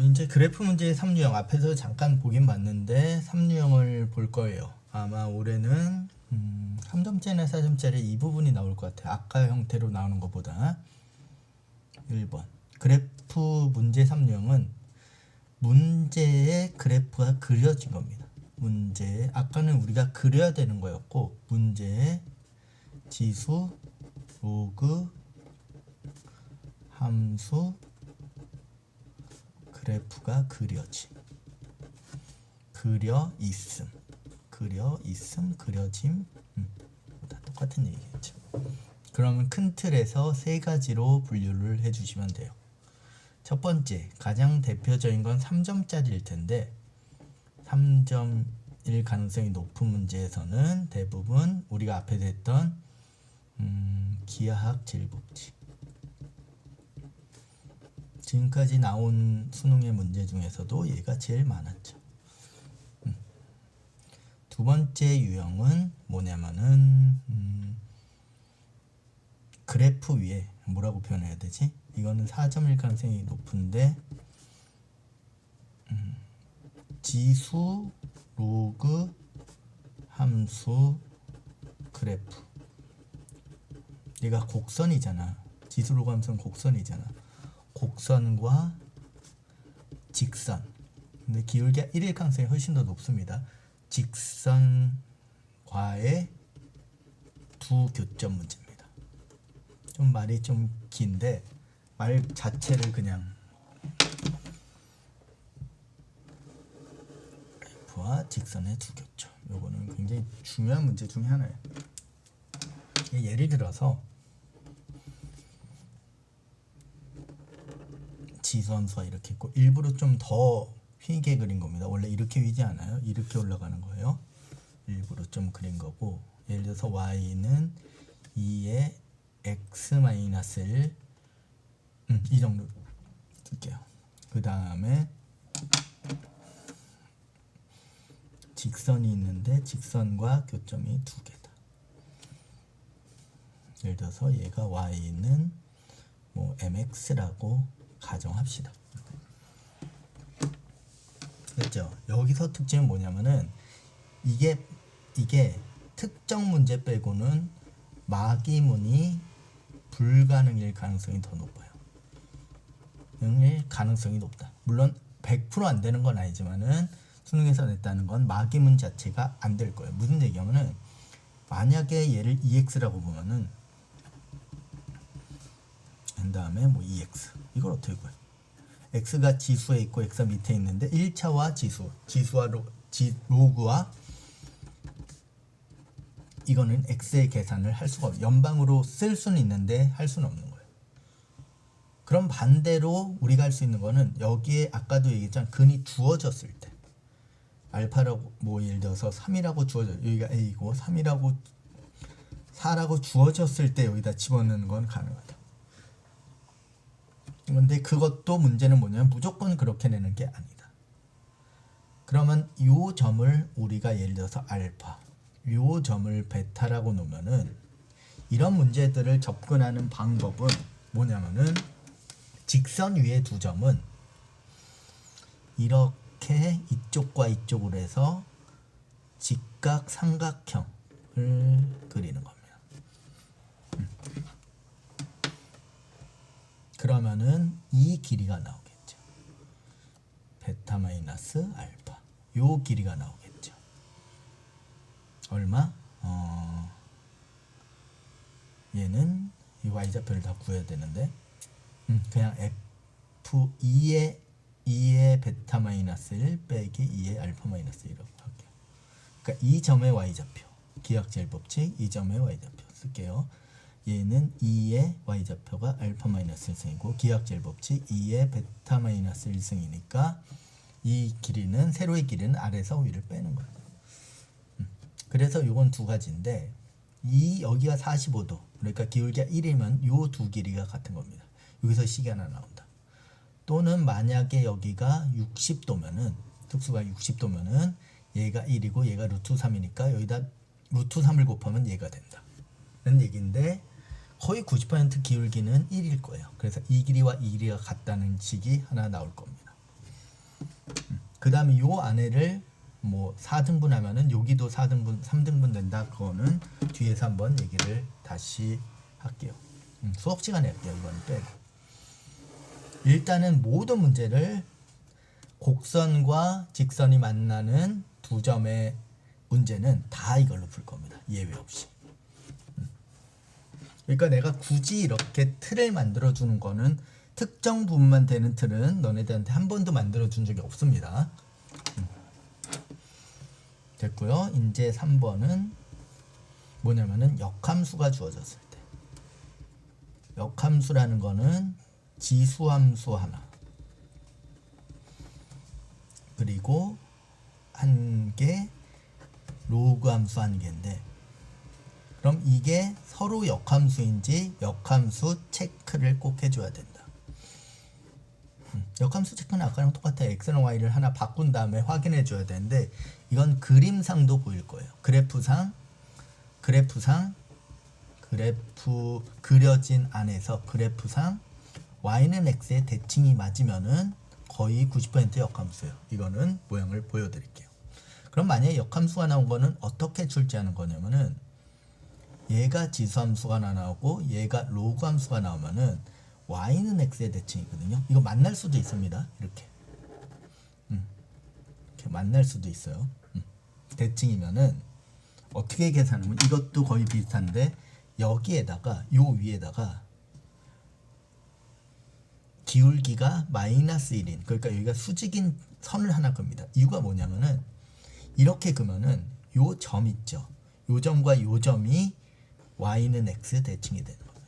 이제 그래프 문제의 3유형 앞에서 잠깐 보긴 봤는데 3유형을 볼 거예요. 아마 올해는 3점짜리나 4점짜리 이 부분이 나올 것 같아요. 아까 형태로 나오는 것보다. 1번 그래프 문제 3유형은 문제의 그래프가 그려진 겁니다. 문제에 아까는 우리가 그려야 되는 거였고 문제의 지수, 로그, 함수, 그래프가 그려짐, 그려짐 다 똑같은 얘기겠죠. 그러면 큰 틀에서 세 가지로 분류를 해주시면 돼요. 첫 번째, 가장 대표적인 건 3점짜리일 텐데 3점일 가능성이 높은 문제에서는 대부분 우리가 앞에 했던 기하학 제일법칙, 지금까지 나온 수능의 문제 중에서도 얘가 제일 많았죠. 두 번째 유형은 뭐냐면은 그래프 위에 뭐라고 표현해야 되지? 이거는 4점일 가능성이 높은데 지수, 로그, 함수, 그래프. 얘가 곡선이잖아. 지수, 로그, 함수는 곡선이잖아. 곡선과 직선. 근데 기울기가 1일 가능성이 훨씬 더 높습니다. 직선과의 두 교점 문제입니다. 좀 말이 좀 긴데 말 자체를 그냥 그래프와 직선의 두 교점. 요거는 굉장히 중요한 문제 중에 하나예요. 예를 들어서 지수함수가 이렇게 있고 일부러 좀 더 휘게 그린 겁니다. 원래 이렇게 휘지 않아요. 이렇게 올라가는 거예요. 일부러 좀 그린 거고, 예를 들어서 y는 2의 x-1 이 정도 쓸게요. 그 다음에 직선이 있는데 직선과 교점이 두 개다. 예를 들어서 얘가 y는 뭐 mx라고 가정합시다. 됐죠? 여기서 특징은 뭐냐면은 이게 특정 문제 빼고는 마기문이 불가능일 가능성이 더 높아요. 일 가능성이 높다. 물론 100% 안 되는 건 아니지만은 수능에서 냈다는 건 마기문 자체가 안 될 거예요. 무슨 얘기냐면은 만약에 얘를 EX라고 보면은 그 다음에 뭐 EX 이걸 어떻게 구해? X가 지수에 있고 X가 밑에 있는데 1차와 지수와 로그와 이거는 X의 계산을 할 수가 없어요. 연방으로 쓸 수는 있는데 할 수는 없는 거예요. 그럼 반대로 우리가 할 수 있는 거는 여기에 아까도 얘기했지만 근이 주어졌을 때 알파라고 뭐 예를 들어서 3이라고 주어져, 여기가 A이고 3이라고 4라고 주어졌을 때 여기다 집어넣는 건 가능하다. 근데 그것도 문제는 뭐냐면 무조건 그렇게 내는 게 아니다. 그러면 이 점을 우리가 예를 들어서 알파, 이 점을 베타라고 놓으면은 이런 문제들을 접근하는 방법은 뭐냐면은 직선 위의 두 점은 이렇게 이쪽과 이쪽으로 해서 직각 삼각형을 그리는 겁니다. 그러면은 이 길이가 나오겠죠. 베타 마이너스 알파. 요 길이가 나오겠죠. 얼마? 얘는 이 y좌표를 다 구해야 되는데 그냥 f2의 베타 마이너스 1 빼기 2의 알파 마이너스 1이라고 할게요. 그러니까 이 점의 y좌표, 기하학제일법칙 이 점의 y좌표 쓸게요. 얘는 2의 y좌표가 알파 마이너스 1승이고 기하학제일법칙 2의 베타 마이너스 1승이니까 이 길이는 세로의 길이는 아래에서 위를 빼는 거예요. 그래서 이건 두 가지인데 여기가 45도 그러니까 기울기가 1이면 요 두 길이가 같은 겁니다. 여기서 식이 하나 나온다. 또는 만약에 여기가 60도면은 특수가 60도면은 얘가 1이고 얘가 루트 3이니까 여기다 루트 3을 곱하면 얘가 된다. 라는 얘기인데 거의 90% 기울기는 1일 거예요. 그래서 이 길이와 이 길이가 같다는 식이 하나 나올 겁니다. 그 다음에 요 안에를 뭐 4등분 하면은 여기도 4등분 3등분 된다. 그거는 뒤에서 한번 얘기를 다시 할게요. 수업 시간에 할게요. 이거는 빼고. 일단은 모든 문제를 곡선과 직선이 만나는 두 점의 문제는 다 이걸로 풀 겁니다. 예외 없이. 그러니까 내가 굳이 이렇게 틀을 만들어 주는 거는 특정 부분만 되는 틀은 너네들한테 한 번도 만들어 준 적이 없습니다. 됐고요. 이제 3번은 뭐냐면은 역함수가 주어졌을 때. 역함수라는 거는 지수함수 하나. 그리고 한 개 로그 함수 한 개인데, 그럼 이게 서로 역함수인지 역함수 체크를 꼭 해줘야 된다. 역함수 체크는 아까랑 똑같아요. x랑 y를 하나 바꾼 다음에 확인해 줘야 되는데, 이건 그림상도 보일 거예요. 그래프상 그래프 그려진 안에서 그래프상 y는 x의 대칭이 맞으면은 거의 90% 역함수예요. 이거는 모양을 보여드릴게요. 그럼 만약에 역함수가 나온 거는 어떻게 출제하는 거냐면은, 얘가 지수함수가 하나 나오고 얘가 로그 함수가 나오면은 y는 x의 대칭이거든요. 이거 만날 수도 있습니다. 이렇게 만날 수도 있어요. 대칭이면은 어떻게 계산하면, 이것도 거의 비슷한데 여기에다가 요 위에다가 기울기가 마이너스 1인, 그러니까 여기가 수직인 선을 하나 겁니다. 이유가 뭐냐면은, 이렇게 그면은 요 점 있죠. 요 점과 요 점이 y는 x 대칭이 되는 겁니다.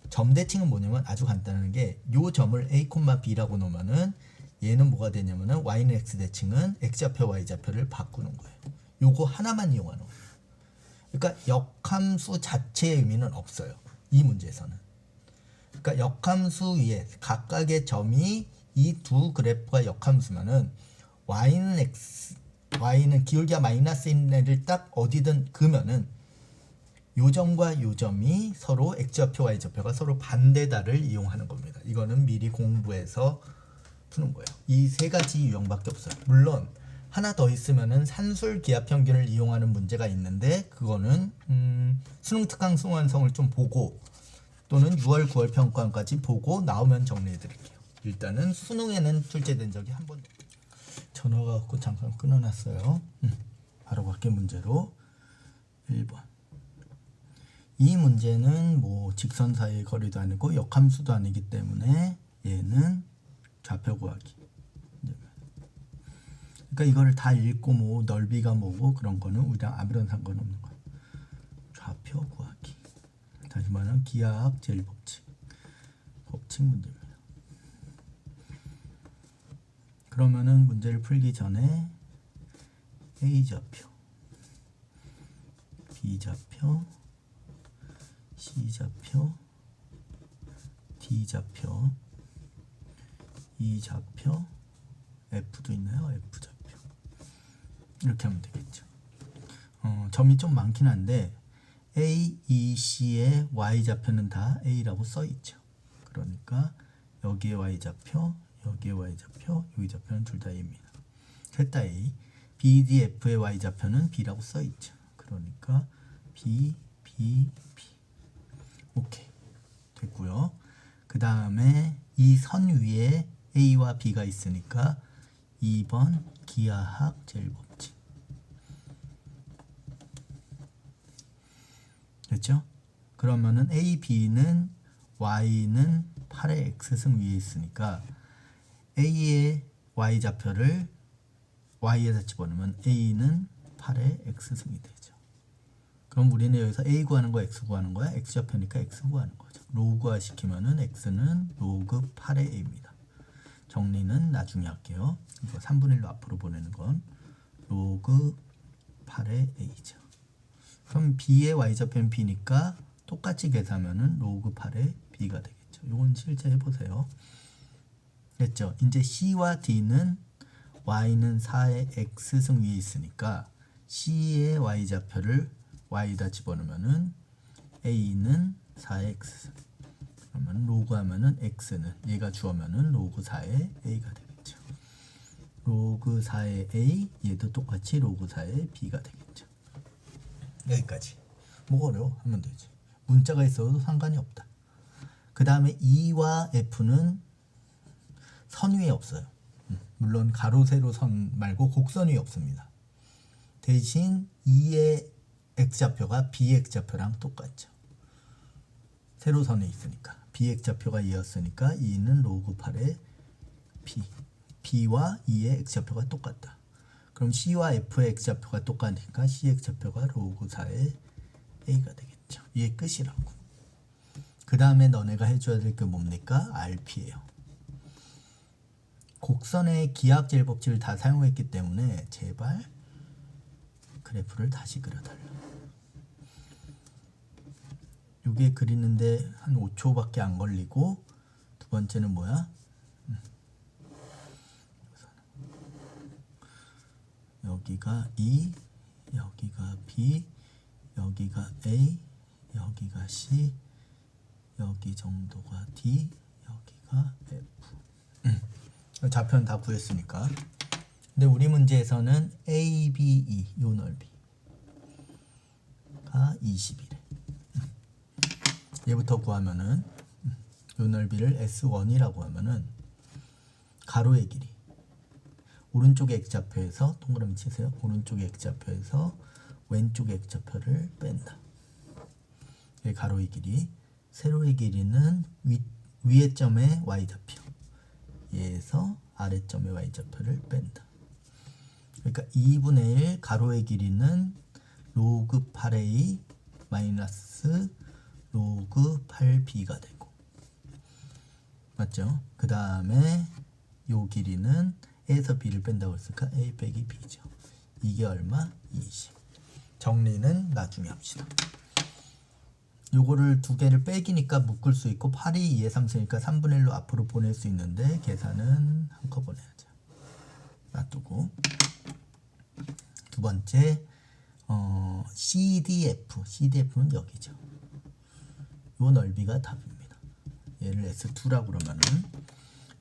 점 대칭은 뭐냐면 아주 간단한 게, 요 점을 a, b라고 놓으면은 얘는 뭐가 되냐면은 y는 x 대칭은 x좌표 y좌표를 바꾸는 거예요. 요거 하나만 이용하는 거예요. 그러니까 역함수 자체의 의미는 없어요. 이 문제에서는. 그러니까 역함수 위에 각각의 점이 이 두 그래프가 역함수면은 y는 기울기가 마이너스 1을 딱 어디든 그면은 요 점과 요 점이 서로 x좌표 y좌표가 서로 반대다를 이용하는 겁니다. 이거는 미리 공부해서 푸는 거예요. 이 세 가지 유형밖에 없어요. 물론 하나 더 있으면은 산술 기하 평균을 이용하는 문제가 있는데, 그거는 수능 특강 수능 완성을 좀 보고, 또는 6월 9월 평가까지 보고 나오면 정리해 드릴게요. 일단은 수능에는 출제된 적이 한 번도. 전화가 왔고 잠깐 끊어놨어요. 바로 갈게. 문제로 1번. 이 문제는 뭐 직선 사이의 거리도 아니고 역함수도 아니기 때문에 얘는 좌표 구하기. 그러니까 이거를 다 읽고 뭐 넓이가 뭐고 그런 거는 우리랑 아무런 상관없는 거야. 좌표 구하기. 다시 말하면 기하학 제일 법칙 문제입니다. 그러면은 문제를 풀기 전에 A좌표, B좌표, C좌표, D좌표, E좌표, F도 있나요? F좌표. 이렇게 하면 되겠죠. 점이 좀 많긴 한데 A, E, C의 Y좌표는 다 A라고 써있죠. 그러니까 여기에 Y좌표, 여기에 Y좌표, 여기 좌표는 둘 다 A입니다. 셋 다 A. B, D, F의 Y좌표는 B라고 써있죠. 그러니까 B, B, B. 오케이. 됐고요. 그 다음에 이 선 위에 A와 B가 있으니까 2번 기하학 제일법칙. 됐죠? 그러면은 A, B는 Y는 8의 X승 위에 있으니까 A의 Y좌표를 Y에다 집어넣으면 A는 8의 X승이 되죠. 그럼 우리는 여기서 A 구하는 거야, X 구하는 거야? X좌표니까 X 구하는 거죠. 로그화 시키면은 X는 로그 8의 A입니다. 정리는 나중에 할게요. 이거 3분의 1로 앞으로 보내는 건 로그 8의 A죠. 그럼 B의 Y좌표는 B니까 똑같이 계산하면은 로그 8의 B가 되겠죠. 이건 실제 해보세요. 됐죠? 이제 C와 D는 Y는 4의 X승 위에 있으니까 C의 Y좌표를 Y에다 집어넣으면은 A는 4의 X승. 그러면 로그 하면은 X는 얘가 주어면은 로그 4의 A가 되겠죠. 로그 4의 A, 얘도 똑같이 로그 4의 B가 되겠죠. 여기까지. 뭐가 어려워? 하면 되지. 문자가 있어도 상관이 없다. 그 다음에 E와 F는 선 위에 없어요. 물론 가로 세로 선 말고 곡선 위에 없습니다. 대신 E의 X좌표가 B의 X좌표랑 똑같죠. 세로선에 있으니까 BX좌표가 E였으니까 E는 로그 8의 P, B와 E의 X좌표가 똑같다. 그럼 C와 F의 X좌표가 똑같으니까 CX좌표가 로그 4의 A가 되겠죠. 이게 끝이라고. 그 다음에 너네가 해줘야 될 게 뭡니까? RP예요. 곡선의 기하학제일 법칙을 다 사용했기 때문에 제발 그래프를 다시 그려달라. 이게 그리는데 한 5초밖에 안 걸리고, 두 번째는 뭐야? 여기가 E, 여기가 B, 여기가 A, 여기가 C, 여기 정도가 D, 여기가 F. 좌표는 다 구했으니까. 근데 우리 문제에서는 A, B, E 요 넓이가 20이래. 얘부터 구하면은 요 넓이를 S1이라고 하면은 가로의 길이 오른쪽의 X좌표에서 동그라미 치세요. 오른쪽의 X좌표에서 왼쪽의 X좌표를 뺀다. 이 가로의 길이, 세로의 길이는 위의 점의 Y좌표, 얘에서 아래점의 Y좌표를 뺀다. 그러니까 2분의 1 가로의 길이는 로그 8A 마이너스 로그 8B가 되고, 맞죠? 그 다음에 요 길이는 A에서 B를 뺀다고 했으니까 A 빼기 B죠. 이게 얼마? 20. 정리는 나중에 합시다. 요거를 두 개를 빼기니까 묶을 수 있고 8이 2의 3승이니까 3분의 1로 앞으로 보낼 수 있는데 계산은 한꺼번에 하자. 놔두고 두 번째 CDF. CDF는 여기죠. 요 넓이가 답입니다. 얘를 S2라고 그러면은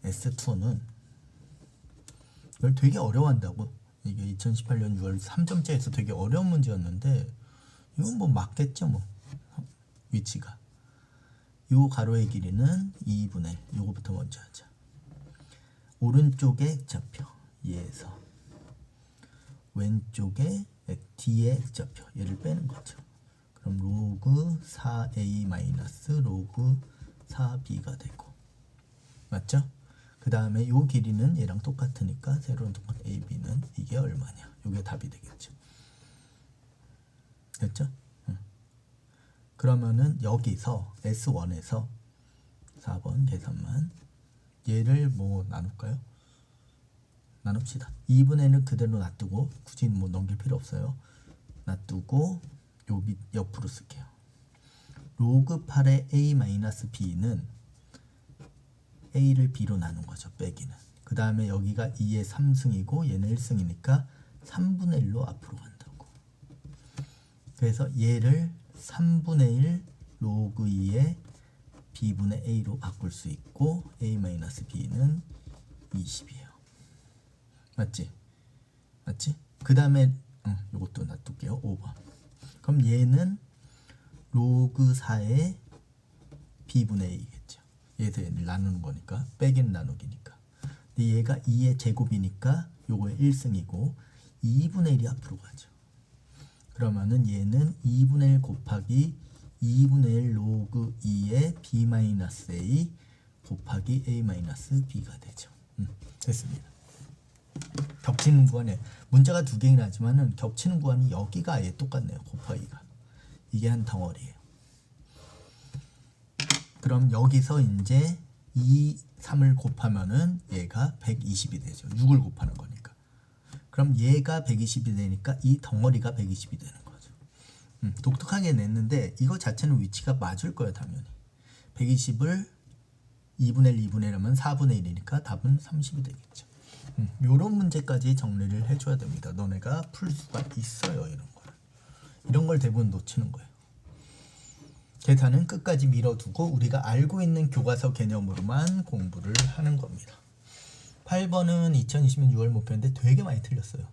S2는 이걸 되게 어려워한다고. 이게 2018년 6월 3점째에서 되게 어려운 문제였는데 이건 뭐 맞겠죠 뭐. 위치가 요 가로의 길이는 2분의 1. 요거부터 먼저 하자. 오른쪽의 X좌표 얘에서 왼쪽에 D의 X좌표 얘를 빼는 거죠. 그럼 로그 4A 마이너스 로그 4B가 되고, 맞죠? 그 다음에 요 길이는 얘랑 똑같으니까 세로는 똑같은 AB는 이게 얼마냐? 요게 답이 되겠죠. 됐죠? 그러면은 여기서 S1에서 4번 계산만, 얘를 뭐 나눌까요? 나눕시다. 2분의 1은 그대로 놔두고 굳이 뭐 넘길 필요 없어요. 놔두고 요 밑 옆으로 쓸게요. 로그 8의 A-B는 A를 B로 나눈 거죠. 빼기는. 그 다음에 여기가 2의 3승이고 얘는 1승이니까 3분의 1로 앞으로 간다고. 그래서 얘를 3분의 1 로그 2의 B분의 A로 바꿀 수 있고 A-B는 20이에요. 맞지? 맞지? 그 다음에 요것도 놔둘게요. 5번. 그럼 얘는 로그 4의 B분의 A겠죠. 얘에서 얘를 나누는 거니까, 빼기는 나누기니까. 근데 얘가 2의 제곱이니까 요거의 1승이고 2분의 1이 앞으로 가죠. 그러면은 얘는 2분의 1 곱하기 2분의 1 로그 2의 B-A 곱하기 A-B가 되죠. 됐습니다. 겹치는 구간에 문자가 두 개긴 하지만은 겹치는 구간이 여기가 아예 똑같네요. 곱하기가. 이게 한 덩어리예요. 그럼 여기서 이제 2, 3을 곱하면은 얘가 120이 되죠. 6을 곱하는 거니까. 그럼 얘가 120이 되니까 이 덩어리가 120이 되는 거죠. 독특하게 냈는데 이거 자체는 위치가 맞을 거예요. 당연히. 120을 2분의 1, 2분의 1 하면 4분의 1이니까 답은 30이 되겠죠. 요런 문제까지 정리를 해줘야 됩니다. 너네가 풀 수가 있어요. 이런 걸 대부분 놓치는 거예요. 계산은 끝까지 밀어두고 우리가 알고 있는 교과서 개념으로만 공부를 하는 겁니다. 8번은 2020년 6월 목표인데 되게 많이 틀렸어요.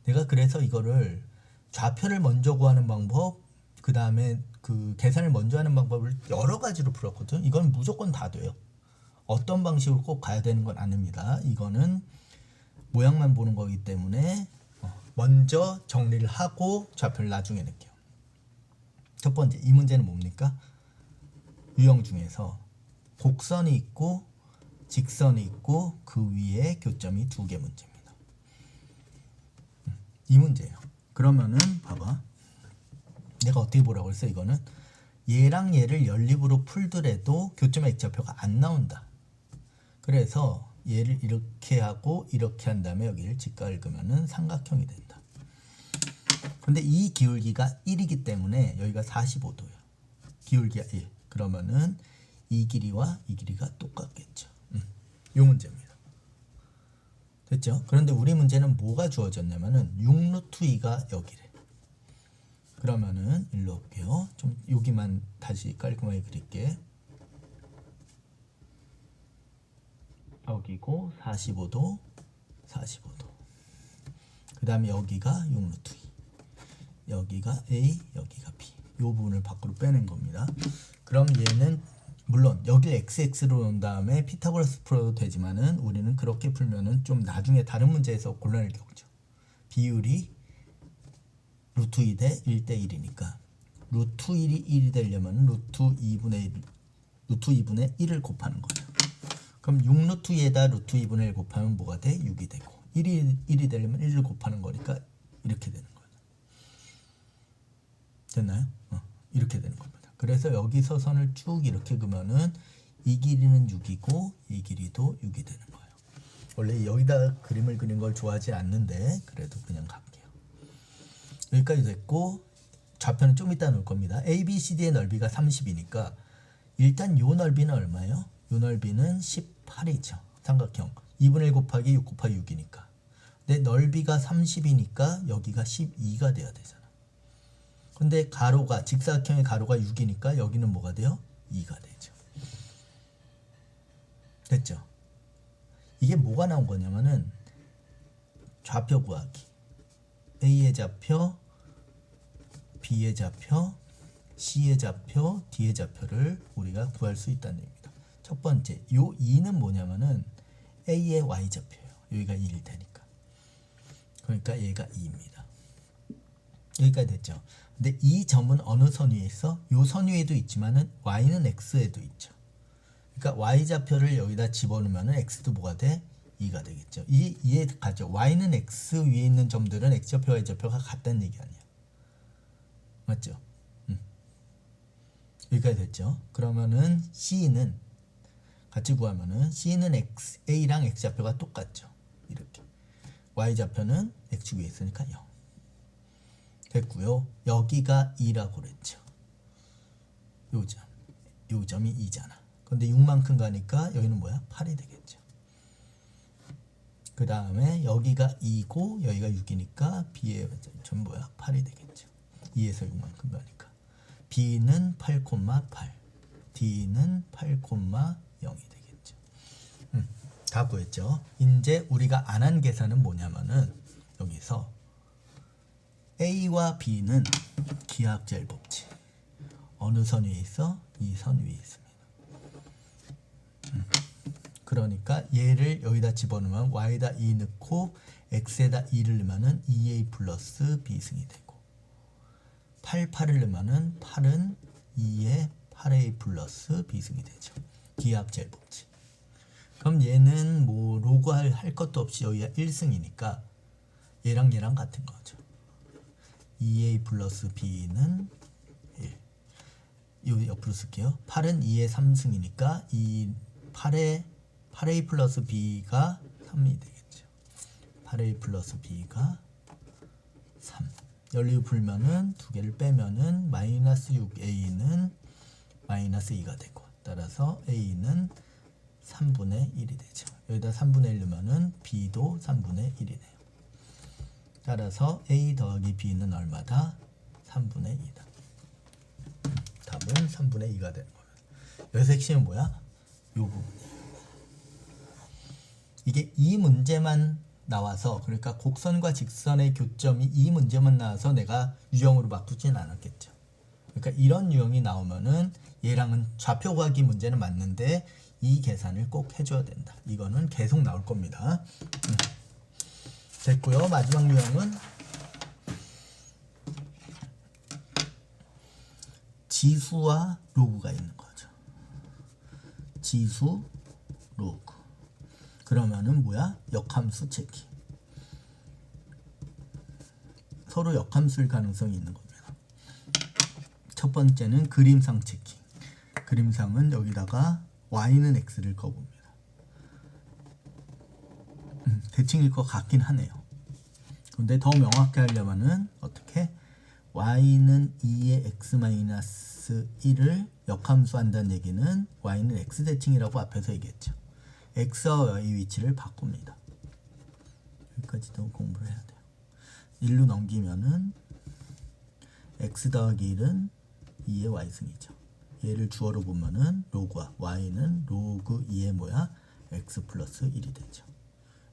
내가 그래서 이거를 좌표를 먼저 구하는 방법, 그 다음에 그 계산을 먼저 하는 방법을 여러 가지로 풀었거든. 이건 무조건 다 돼요. 어떤 방식으로 꼭 가야 되는 건 아닙니다. 이거는 모양만 보는 거기 때문에 먼저 정리를 하고 좌표를 나중에 낼게요. 첫 번째, 이 문제는 뭡니까? 유형 중에서 곡선이 있고 직선이 있고 그 위에 교점이 2개 문제입니다. 이 문제예요. 그러면은 봐봐. 내가 어떻게 보라고 했어? 이거는 얘랑 얘를 연립으로 풀더라도 교점의 X좌표가 안 나온다. 그래서 얘를 이렇게 하고 이렇게 한 다음에 여기를 직각 읽으면은 삼각형이 된다. 근데 이 기울기가 1이기 때문에 여기가 45도예요. 기울기가 1. 그러면은 이 길이와 이 길이가 똑같겠죠. 이 문제입니다. 됐죠? 그런데 우리 문제는 뭐가 주어졌냐면은 6루트 2가 여기래. 그러면은 일로 올게요. 좀 여기만 다시 깔끔하게 그릴게. 여기고 45도, 45도. 그 다음에 여기가 6루트 2. 여기가 A, 여기가 B. 이 부분을 밖으로 빼낸 겁니다. 그럼 얘는 물론 여기를 xx로 놓은 다음에 피타고라스 풀어도 되지만은 우리는 그렇게 풀면은 좀 나중에 다른 문제에서 곤란을 겪죠. 비율이 루트 2 대 1대 1이니까 루트 1이 1이 되려면 루트 2분의 1을 곱하는 거죠. 그럼 6루트 2에다 루트 2분의 1 곱하면 뭐가 돼? 6이 되고 1이 되려면 1을 곱하는 거니까 이렇게 되는 거죠. 됐나요? 이렇게 되는 겁니다. 그래서 여기서 선을 쭉 이렇게 그으면은 이 길이는 6이고 이 길이도 6이 되는 거예요. 원래 여기다 그림을 그린 걸 좋아하지 않는데 그래도 그냥 갈게요. 여기까지 됐고 좌표는 좀 이따 놓을 겁니다. ABCD의 넓이가 30이니까 일단 요 넓이는 얼마예요? 요 넓이는 18이죠. 삼각형 2분의 1 곱하기 6 곱하기 6이니까. 근데 넓이가 30이니까 여기가 12가 돼야 되잖아. 근데 가로가 직사각형의 가로가 6이니까 여기는 뭐가 돼요? 2가 되죠. 됐죠? 이게 뭐가 나온 거냐면은 좌표 구하기. A의 좌표, B의 좌표, C의 좌표, D의 좌표를 우리가 구할 수 있다는 얘기입니다. 첫 번째, 요 2는 뭐냐면은 A의 Y좌표예요. 여기가 1이 되니까. 그러니까 얘가 2입니다. 여기까지 됐죠? 근데 이 점은 어느 선 위에 있어? 요 선 위에도 있지만은 y는 x에도 있죠. 그러니까 y좌표를 여기다 집어넣으면은 x도 뭐가 돼? 2가 되겠죠. 이해 가죠? y는 x 위에 있는 점들은 x좌표, y좌표가 같다는 얘기 아니야. 맞죠? 여기까지 됐죠? 그러면은 c는 같이 구하면은 c는 a랑 x좌표가 똑같죠. 이렇게. y좌표는 x 위에 있으니까 0. 됐고요. 여기가 2라고 그랬죠. 요 점이 2잖아. 근데 6만큼 가니까 여기는 뭐야? 8이 되겠죠. 그 다음에 여기가 2고 여기가 6이니까 B의 점 뭐야? 8이 되겠죠. 2에서 6만큼 가니까. B는 8,8, D는 8,0이 되겠죠. 다 구했죠. 이제 우리가 안 한 계산은 뭐냐면은 여기서 A와 B는 기하학젤 법칙. 어느 선 위에 있어? 이 선 위에 있습니다. 그러니까 얘를 여기다 집어넣으면 y에다 2 넣고 x에다 2를 넣으면 2a 플러스 b승이 되고 8을 넣으면 8은 2에 8a 플러스 b승이 되죠. 기하학젤 법칙. 그럼 얘는 뭐 로그 할 것도 없이 여기가 1승이니까 얘랑 같은 거죠. 2a 플러스 b는 1. 이 옆으로 쓸게요. 8은 2의 3승이니까 이 8a 플러스 b가 3이 되겠죠. 8a 플러스 b가 3. 연립 풀면은 두 개를 빼면은 마이너스 6a는 마이너스 2가 되고 따라서 a는 3분의 1이 되죠. 여기다 3분의 1 넣으면은 b도 3분의 1이 돼요. 따라서 a 더하기 b는 얼마다? 3분의 2다. 답은 3분의 2가 되는 거예요. 여기서 핵심은 뭐야? 요 부분이에요. 이게 이 문제만 나와서, 그러니까 곡선과 직선의 교점이 이 문제만 나와서 내가 유형으로 바꾸진 않았겠죠. 그러니까 이런 유형이 나오면은 얘랑은 좌표 구하기 문제는 맞는데 이 계산을 꼭 해줘야 된다. 이거는 계속 나올 겁니다. 됐고요. 마지막 유형은 지수와 로그가 있는 거죠. 지수, 로그. 그러면은 뭐야? 역함수 체킹. 서로 역함수일 가능성이 있는 겁니다. 첫 번째는 그림상 체킹. 그림상은 여기다가 y는 x를 꺼봅니다. 대칭일 것 같긴 하네요. 근데 더 명확히 하려면은 어떻게? y는 2의 x-1을 역함수 한다는 얘기는 y는 x대칭이라고 앞에서 얘기했죠. x와 y 위치를 바꿉니다. 여기까지도 공부를 해야 돼요. 1로 넘기면은 x 더하기 1은 2의 y승이죠. 얘를 주어로 보면은 로그와 y는 로그 2의 뭐야? x 플러스 1이 되죠.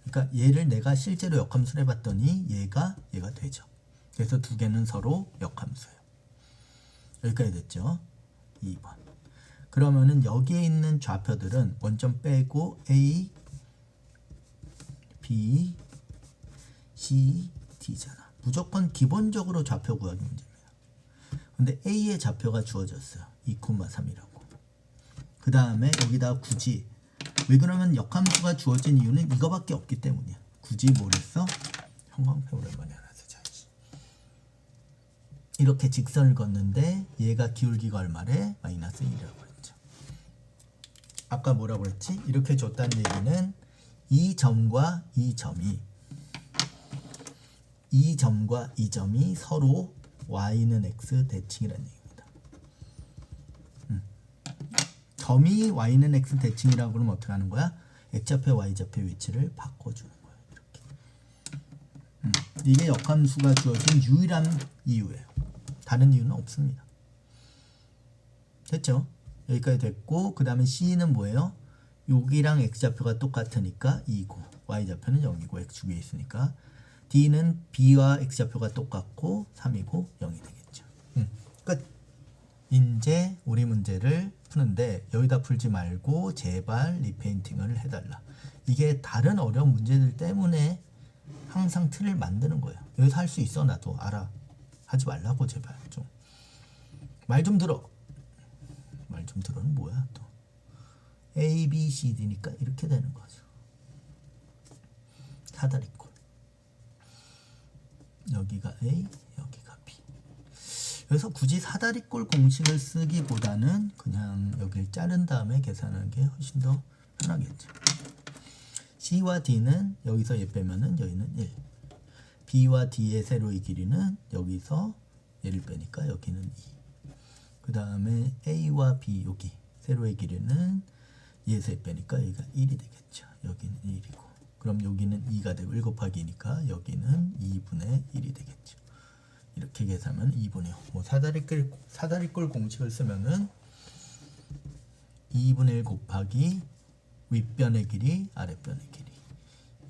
그러니까 얘를 내가 실제로 역함수를 해봤더니 얘가 되죠. 그래서 두 개는 서로 역함수예요. 여기까지 됐죠? 2번. 그러면은 여기에 있는 좌표들은 원점 빼고 A, B, C, D잖아. 무조건 기본적으로 좌표 구하기 문제입니다. 근데 A의 좌표가 주어졌어요. 2,3이라고. 그 다음에 여기다 굳이, 왜 그러면 역함수가 주어진 이유는 이거밖에 없기 때문이야. 굳이 뭘 했어? 형광펜 오랜만에 하나 쓰자지. 이렇게 직선을 걷는데 얘가 기울기가 얼마래? 마이너스 1이라고 했죠. 아까 뭐라고 그랬지? 이렇게 줬다는 얘기는 이 점과 이 점이 서로 y는 x 대칭이라는 얘기입니다. 점이 y는 x 대칭이라고 그러면 어떻게 하는 거야? x좌표 y좌표 위치를 바꿔주는 거예요. 이렇게. 이게 역함수가 주어진 유일한 이유예요. 다른 이유는 없습니다. 됐죠? 여기까지 됐고, 그 다음에 C는 뭐예요? 여기랑 x좌표가 똑같으니까 2고 y좌표는 0이고 x축 위에 있으니까, D는 B와 x좌표가 똑같고 3이고 0이 되겠죠. 끝. 이제 우리 문제를 푸는데 여기다 풀지 말고 제발 리페인팅을 해달라. 이게 다른 어려운 문제들 때문에 항상 틀을 만드는 거예요. 여기서 할 수 있어. 나도 알아. 하지 말라고 제발 좀. 말 좀 들어. 말 좀 들어는 뭐야 또. A, B, C, D니까 이렇게 되는 거죠. 사다리꼴. 여기가 A, 여기가 B. 그래서 굳이 사다리꼴 공식을 쓰기보다는 그냥 여기를 자른 다음에 계산하는 게 훨씬 더 편하겠죠. C와 D는 여기서 얘 빼면은 여기는 1. B와 D의 세로의 길이는 여기서 얘를 빼니까 여기는 2. 그 다음에 A와 B 여기 세로의 길이는 얘에서 얘 빼니까 여기가 1이 되겠죠. 여기는 1이고. 그럼 여기는 2가 되고 1 곱하기 2니까 여기는 2분의 1이 되겠죠. 이렇게 계산하면 2분의 5. 뭐 사다리꼴 공식을 쓰면은 2분의 1 곱하기 윗변의 길이 아랫변의 길이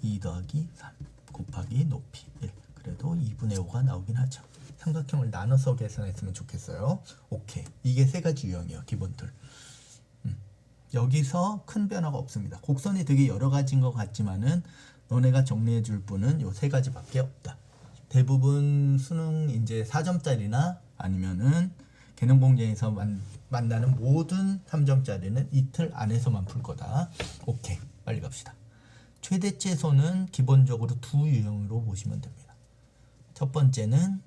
2 더하기 3 곱하기 높이 1. 그래도 2분의 5가 나오긴 하죠. 삼각형을 나눠서 계산했으면 좋겠어요. 오케이. 이게 세 가지 유형이에요. 기본 틀. 여기서 큰 변화가 없습니다. 곡선이 되게 여러 가지인 것 같지만은 너네가 정리해 줄 분은 요 세 가지밖에 없다. 대부분 수능 이제 4점짜리나 아니면은 개념 공제에서 만나는 모든 3점짜리는 이틀 안에서만 풀 거다. 오케이. 빨리 갑시다. 최대치에서는 기본적으로 두 유형으로 보시면 됩니다. 첫 번째는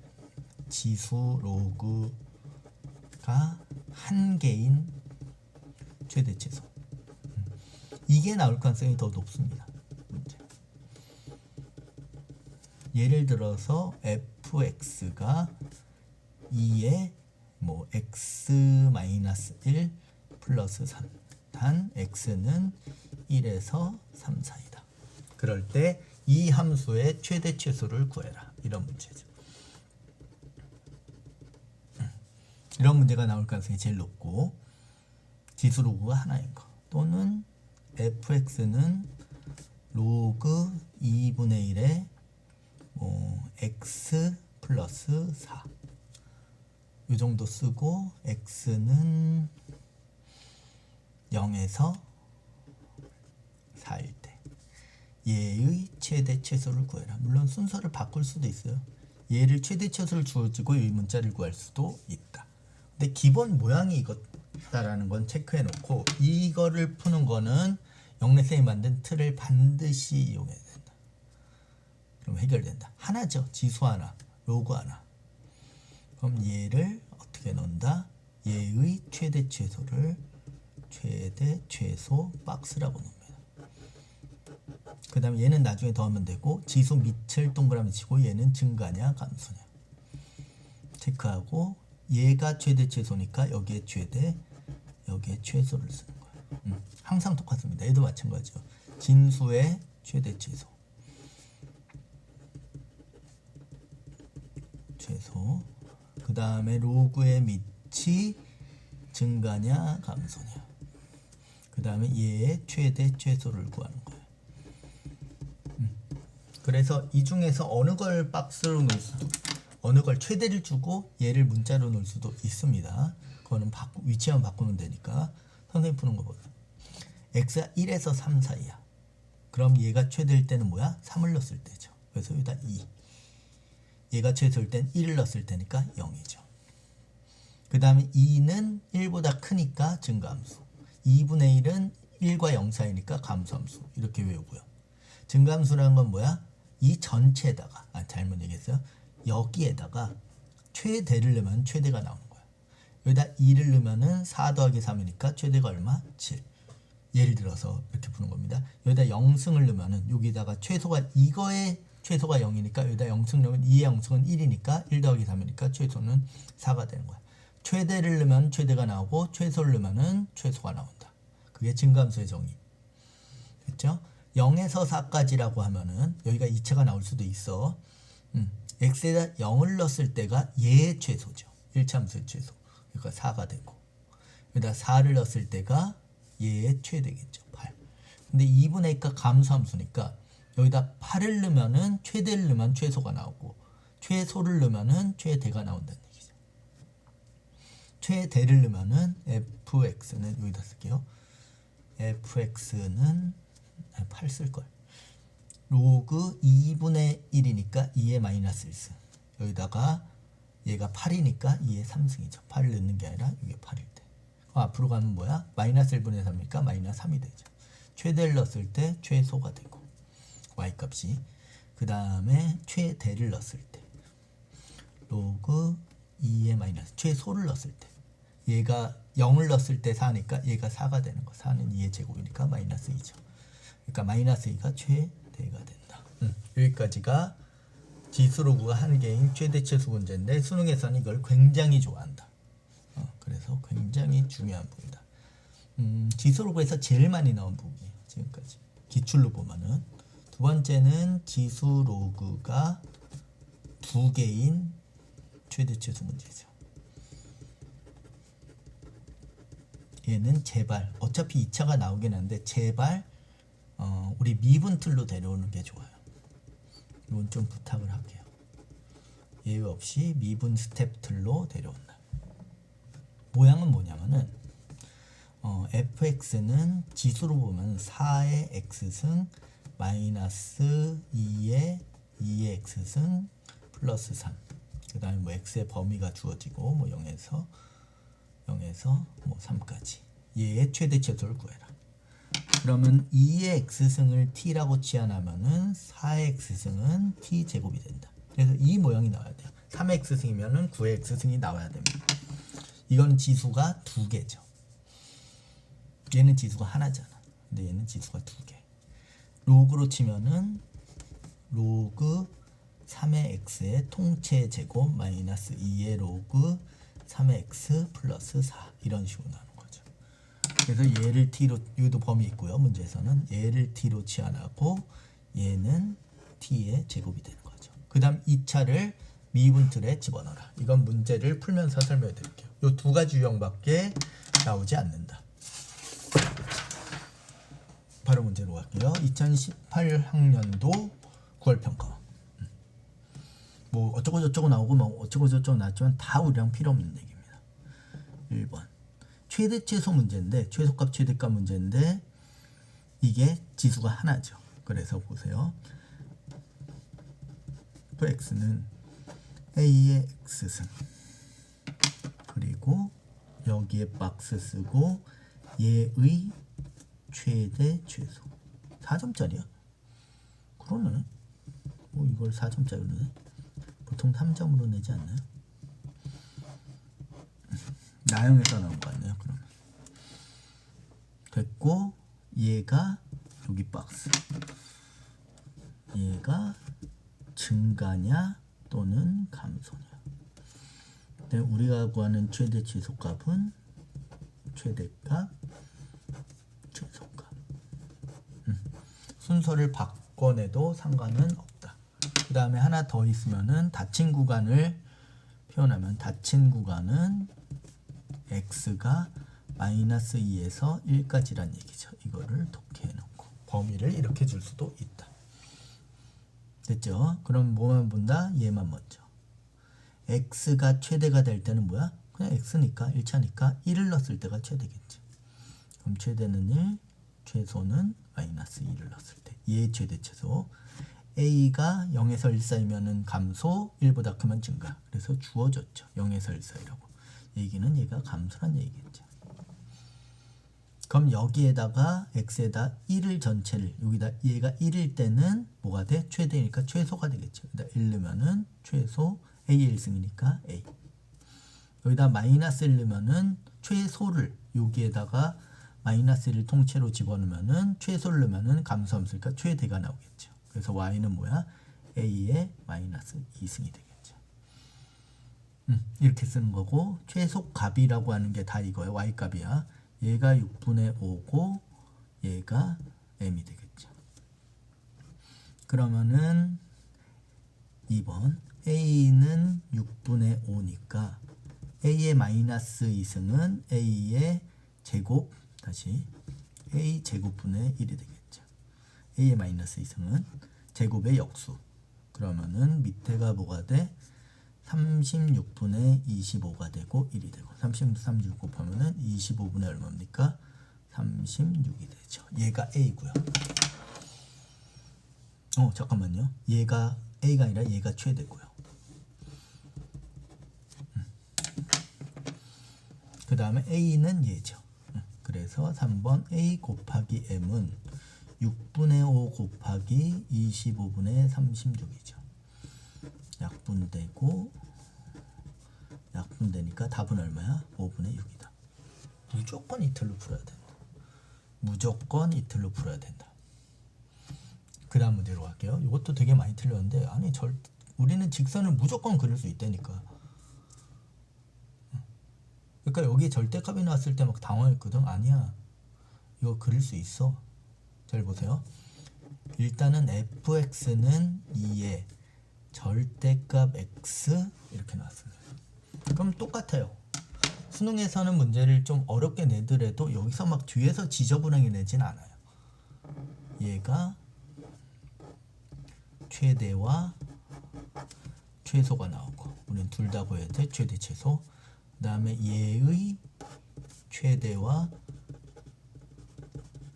지수 로그가 한 개인 최대치에서. 이게 나올 가능성이 더 높습니다. 문제. 예를 들어서 fx가 2에 뭐 x-1 플러스 3 단 x는 1에서 3 사이다. 그럴 때 이 함수의 최대 최소를 구해라. 이런 문제죠. 이런 문제가 나올 가능성이 제일 높고, 지수 로그가 하나인 거, 또는 fx는 로그 2분의 1에 x 플러스 4 이 정도 쓰고 x는 0에서 4일 때 얘의 최대 최소를 구해라. 물론 순서를 바꿀 수도 있어요. 얘를 최대 최소를 주어지고 이 문자를 구할 수도 있다. 근데 기본 모양이 이거다라는 건 체크해 놓고 이거를 푸는 거는 영래쌤이 만든 틀을 반드시 이용해야 된다. 그럼 해결된다. 하나죠. 지수 하나, 로그 하나. 그럼 얘를 어떻게 넣는다? 얘의 최대 최소를 최대 최소 박스라고 넣습니다. 그 다음에 얘는 나중에 더하면 되고 지수 밑을 동그라미 치고 얘는 증가냐 감소냐 체크하고 얘가 최대 최소니까 여기에 최대 여기에 최소를 쓰는 거예요. 항상 똑같습니다. 얘도 마찬가지죠. 진수의 최대 최소 그 다음에 로그의 밑이 증가냐 감소냐 그 다음에 얘의 최대 최소를 구하는 거예요. 그래서 이 중에서 어느 걸 박스로 넣을 수도 어느 걸 최대를 주고 얘를 문자로 넣을 수도 있습니다. 그거는 위치만 바꾸면 되니까 선생님 푸는 거 보세요. x가 1에서 3 사이야. 그럼 얘가 최대일 때는 뭐야? 3을 넣었을 때죠. 그래서 여기다 2. 얘가 최소일 땐 1을 넣었을 때니까 0이죠. 그 다음에 2는 1보다 크니까 증가함수. 2분의 1은 1과 0 사이니까 감소함수. 이렇게 외우고요. 증가함수라는 건 뭐야? 이 전체에다가 잘못 얘기했어요. 여기에다가 최대를 넣으면 최대가 나오는 거야. 여기다 2를 넣으면은 4 더하기 3이니까 최대가 얼마? 7. 예를 들어서 이렇게 푸는 겁니다. 여기다 0승을 넣으면은 여기다가 최소가 이거의 최소가 0이니까 여기다 0승 넣으면 2의 0승은 1이니까 1 더하기 3이니까 최소는 4가 되는 거야. 최대를 넣으면 최대가 나오고 최소를 넣으면은 최소가 나온다. 그게 증가함수의 정의. 됐죠? 0에서 4까지라고 하면은 여기가 2차가 나올 수도 있어. x에다 0을 넣었을 때가 얘의 최소죠. 1차 함수의 최소. 그러니까 4가 되고 여기다 4를 넣었을 때가 얘의 최대겠죠. 8. 근데 2분의 1가 감소함수니까 여기다 8을 넣으면은 최대를 넣으면 최소가 나오고 최소를 넣으면은 최대가 나온다는 얘기죠. 최대를 넣으면은 fx는 여기다 쓸게요. fx는 8 쓸걸. 로그 2분의 1이니까 2의 마이너스 1승. 여기다가 얘가 8이니까 2의 3승이죠. 8을 넣는 게 아니라 이게 8일 때. 앞으로 가면 뭐야? 마이너스 1분의 3이니까 마이너스 3이 되죠. 최대를 넣었을 때 최소가 되고 y값이. 그 다음에 최대를 넣었을 때 로그 2의 마이너스 최소를 넣었을 때 얘가 0을 넣었을 때 4니까 얘가 4가 되는 거. 4는 2의 제곱이니까 마이너스 2죠. 그러니까 마이너스 2가 최대가 된다. 여기까지가 지수 로그가 한 개인 최대 최소 문제인데 수능에서는 이걸 굉장히 좋아한다. 그래서 굉장히 중요한 부분이다. 지수 로그에서 제일 많이 나온 부분이에요. 지금까지 기출로 보면은. 두 번째는 지수 로그가 두 개인 최대 최소 문제죠. 얘는 제발 어차피 2차가 나오긴 한데 제발 우리 미분틀로 데려오는 게 좋아요. 이건 좀 부탁을 할게요. 예외 없이 미분 스텝 틀로 데려온다. 모양은 뭐냐면은 fx는 지수로 보면 4의 x승 마이너스 2의 x승 플러스 3. 그 다음에 뭐 x의 범위가 주어지고 뭐 0에서 뭐 3까지. 얘의 최대 최소를 구해라. 그러면 2의 x승을 t라고 치환하면은 4의 x승은 t 제곱이 된다. 그래서 이 모양이 나와야 돼요. 3의 x승이면은 9의 x승이 나와야 됩니다. 이건 지수가 두 개죠. 얘는 지수가 하나잖아. 근데 얘는 지수가 두 개. 로그로 치면은 로그 3의 x의 통째 제곱 마이너스 2의 로그 3의 x 플러스 4 이런 식으로 나오는 거죠. 그래서 얘를 t로, 여기도 범위 있고요. 문제에서는 얘를 t로 치환하고 얘는 t의 제곱이 되는 거죠. 그 다음 2차를 미분틀에 집어넣어라. 이건 문제를 풀면서 설명해 드릴게요. 이 두 가지 유형밖에 나오지 않는다. 바로 문제로 갈게요. 2018학년도 9월 평가. 뭐 어쩌고 저쩌고 나오고 뭐 어쩌고 저쩌고 나왔지만 다 우리랑 필요 없는 얘기입니다. 1번 최대 최소 문제인데 최소값 최대값 문제인데 이게 지수가 하나죠. 그래서 보세요. 또 x는 a의 x승 그리고 여기에 박스 쓰고 얘의 최대 최소 4점짜리야? 그러네. 뭐 이걸 4점짜리로 내? 보통 3점으로 내지 않나요? 나형에서 나온 거 같네요. 그러면 됐고 얘가 여기 박스 얘가 증가냐 또는 감소냐. 근데 우리가 구하는 최대 최소값은 최대값 최소값. 순서를 바꿔내도 상관은 없다. 그 다음에 하나 더 있으면은 닫힌 구간을 표현하면 닫힌 구간은 x가 마이너스 2에서 1까지란 얘기죠. 이거를 독해놓고 범위를 이렇게 줄 수도 있다. 됐죠? 그럼 뭐만 본다? 얘만 먼저. x가 최대가 될 때는 뭐야? 그냥 x니까 1차니까 1을 넣었을 때가 최대겠지. 그럼 최대는 1, 최소는 마이너스 2를 넣었을 때. 얘의 최대 최소. a가 0에서 1 사이면은 감소, 1보다 크면 증가. 그래서 주어졌죠. 0에서 1 사이라고. 얘기는 얘가 감소란 얘기겠죠. 그럼 여기에다가 x에다 1을 전체를 여기다 얘가 1일 때는 뭐가 돼? 최대니까 최소가 되겠죠. 여기다 1 넣으면은 최소 a의 1승이니까 a. 여기다 마이너스 1 넣으면은 최소를 여기에다가 마이너스 1을 통째로 집어넣으면은 최소를 넣으면은 감소함수니까 최대가 나오겠죠. 그래서 y는 뭐야? a의 마이너스 2승이 되겠죠. 이렇게 쓰는 거고 최소값이라고 하는 게 다 이거예요. y값이야. 얘가 6분의 5고 얘가 m이 되겠죠. 그러면은 2번 a는 6분의 5니까 a의 마이너스 2승은 a의 제곱 다시 a 제곱분의 1이 되겠죠. a의 마이너스 2승은 제곱의 역수. 그러면은 밑에가 뭐가 돼? 36분의 25가 되고 1이 되고 36 곱하면은 25분의 얼마입니까? 36이 되죠. 얘가 a고요. 잠깐만요. 얘가 a가 아니라 얘가 최대고요. 그 다음에 a는 얘죠. 그래서 3번 a 곱하기 m은 6분의 5 곱하기 25분의 36이죠. 약분되니까 답은 얼마야? 5분의 6이다. 무조건 이틀로 풀어야 된다. 무조건 이틀로 풀어야 된다. 그 다음 문제로 갈게요. 이것도 되게 많이 틀렸는데 아니 우리는 직선을 무조건 그릴 수 있다니까. 그러니까 여기 절대값이 나왔을 때 막 당황했거든. 아니야. 이거 그릴 수 있어. 잘 보세요. 일단은 fx는 2의 절대값 x 이렇게 나왔습니다. 그럼 똑같아요. 수능에서는 문제를 좀 어렵게 내더라도 여기서 막 뒤에서 지저분하게 내진 않아요. 얘가 최대와 최소가 나오고 우리는 둘 다 보여야 돼. 최대 최소. 그 다음에 얘의 최대와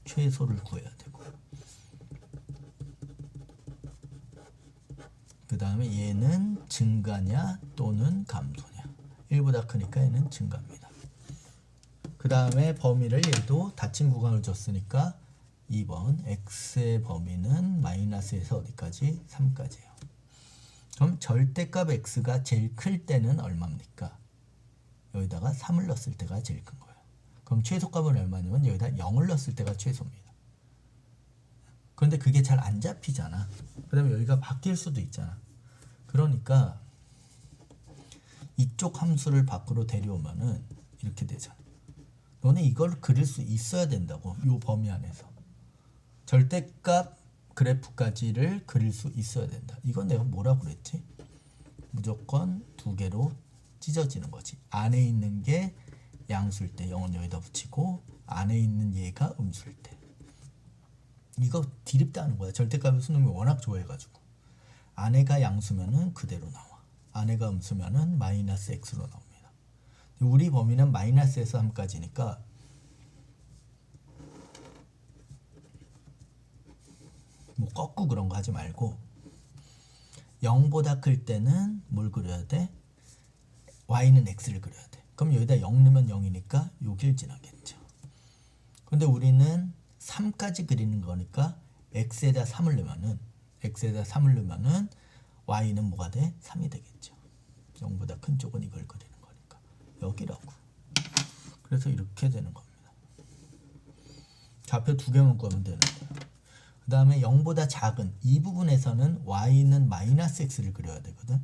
최소를 구해야 되고 그 다음에 얘는 증가냐 또는 감소냐. 1보다 크니까 얘는 증가입니다. 그 다음에 범위를 얘도 닫힌 구간을 줬으니까 2번 x의 범위는 마이너스에서 어디까지? 3까지예요. 그럼 절대값 x가 제일 클 때는 얼마입니까? 여기다가 3을 넣었을 때가 제일 큰 거예요. 그럼 최소값은 얼마냐면 여기다 0을 넣었을 때가 최소입니다. 그런데 그게 잘 안 잡히잖아. 그 다음에 여기가 바뀔 수도 있잖아. 그러니까 이쪽 함수를 밖으로 데려오면은 이렇게 되잖아. 너네 이걸 그릴 수 있어야 된다고. 이 범위 안에서 절대값 그래프까지를 그릴 수 있어야 된다. 이건 내가 뭐라고 그랬지? 무조건 두 개로 찢어지는 거지. 안에 있는 게 양수일 때 0은 여기다 붙이고 안에 있는 얘가 음수일 때. 이거 디립다는 거야. 절대값의 수능이 워낙 좋아해가지고. 안에가 양수면은 그대로 나와. 안에가 음수면은 마이너스 x로 나옵니다. 우리 범위는 마이너스에서 3까지니까 뭐 꺾고 그런 거 하지 말고 0보다 클 때는 뭘 그려야 돼? y는 x를 그려야 돼. 그럼 여기다 0 넣으면 0이니까 여길 지나겠죠. 근데 우리는 3까지 그리는 거니까 x에다 3을 넣으면은 y는 뭐가 돼? 3이 되겠죠. 0보다 큰 쪽은 이걸 그리는 거니까 여기라고. 그래서 이렇게 되는 겁니다. 좌표 두 개만 구하면 되는데, 그 다음에 0보다 작은 이 부분에서는 y는 마이너스 x를 그려야 되거든.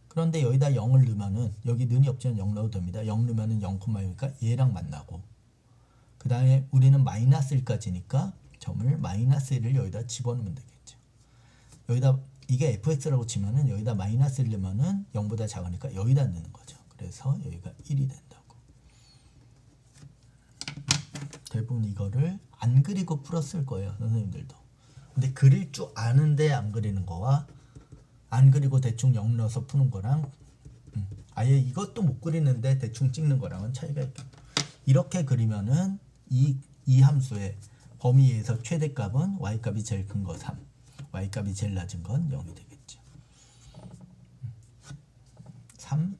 그런데 여기다 0을 넣으면은, 여기 는이 없지만 0 넣어도 됩니다. 0 넣으면은 0,0이니까 얘랑 만나고, 그 다음에 우리는 마이너스 1까지니까 점을 마이너스 1을 여기다 집어넣으면 되겠죠. 여기다 이게 fx라고 치면은 여기다 마이너스 1 넣으면은 0보다 작으니까 여기다 넣는 거죠. 그래서 여기가 1이 된다고. 대부분 이거를 안 그리고 풀었을 거예요, 선생님들도. 근데 그릴 줄 아는데 안 그리는 거와 안 그리고 대충 0 넣어서 푸는 거랑 아예 이것도 못 그리는데 대충 찍는 거랑은 차이가 있죠. 이렇게 그리면은 이 함수의 범위에서 최대값은 y값이 제일 큰 거 3, y값이 제일 낮은 건 0이 되겠죠. 3,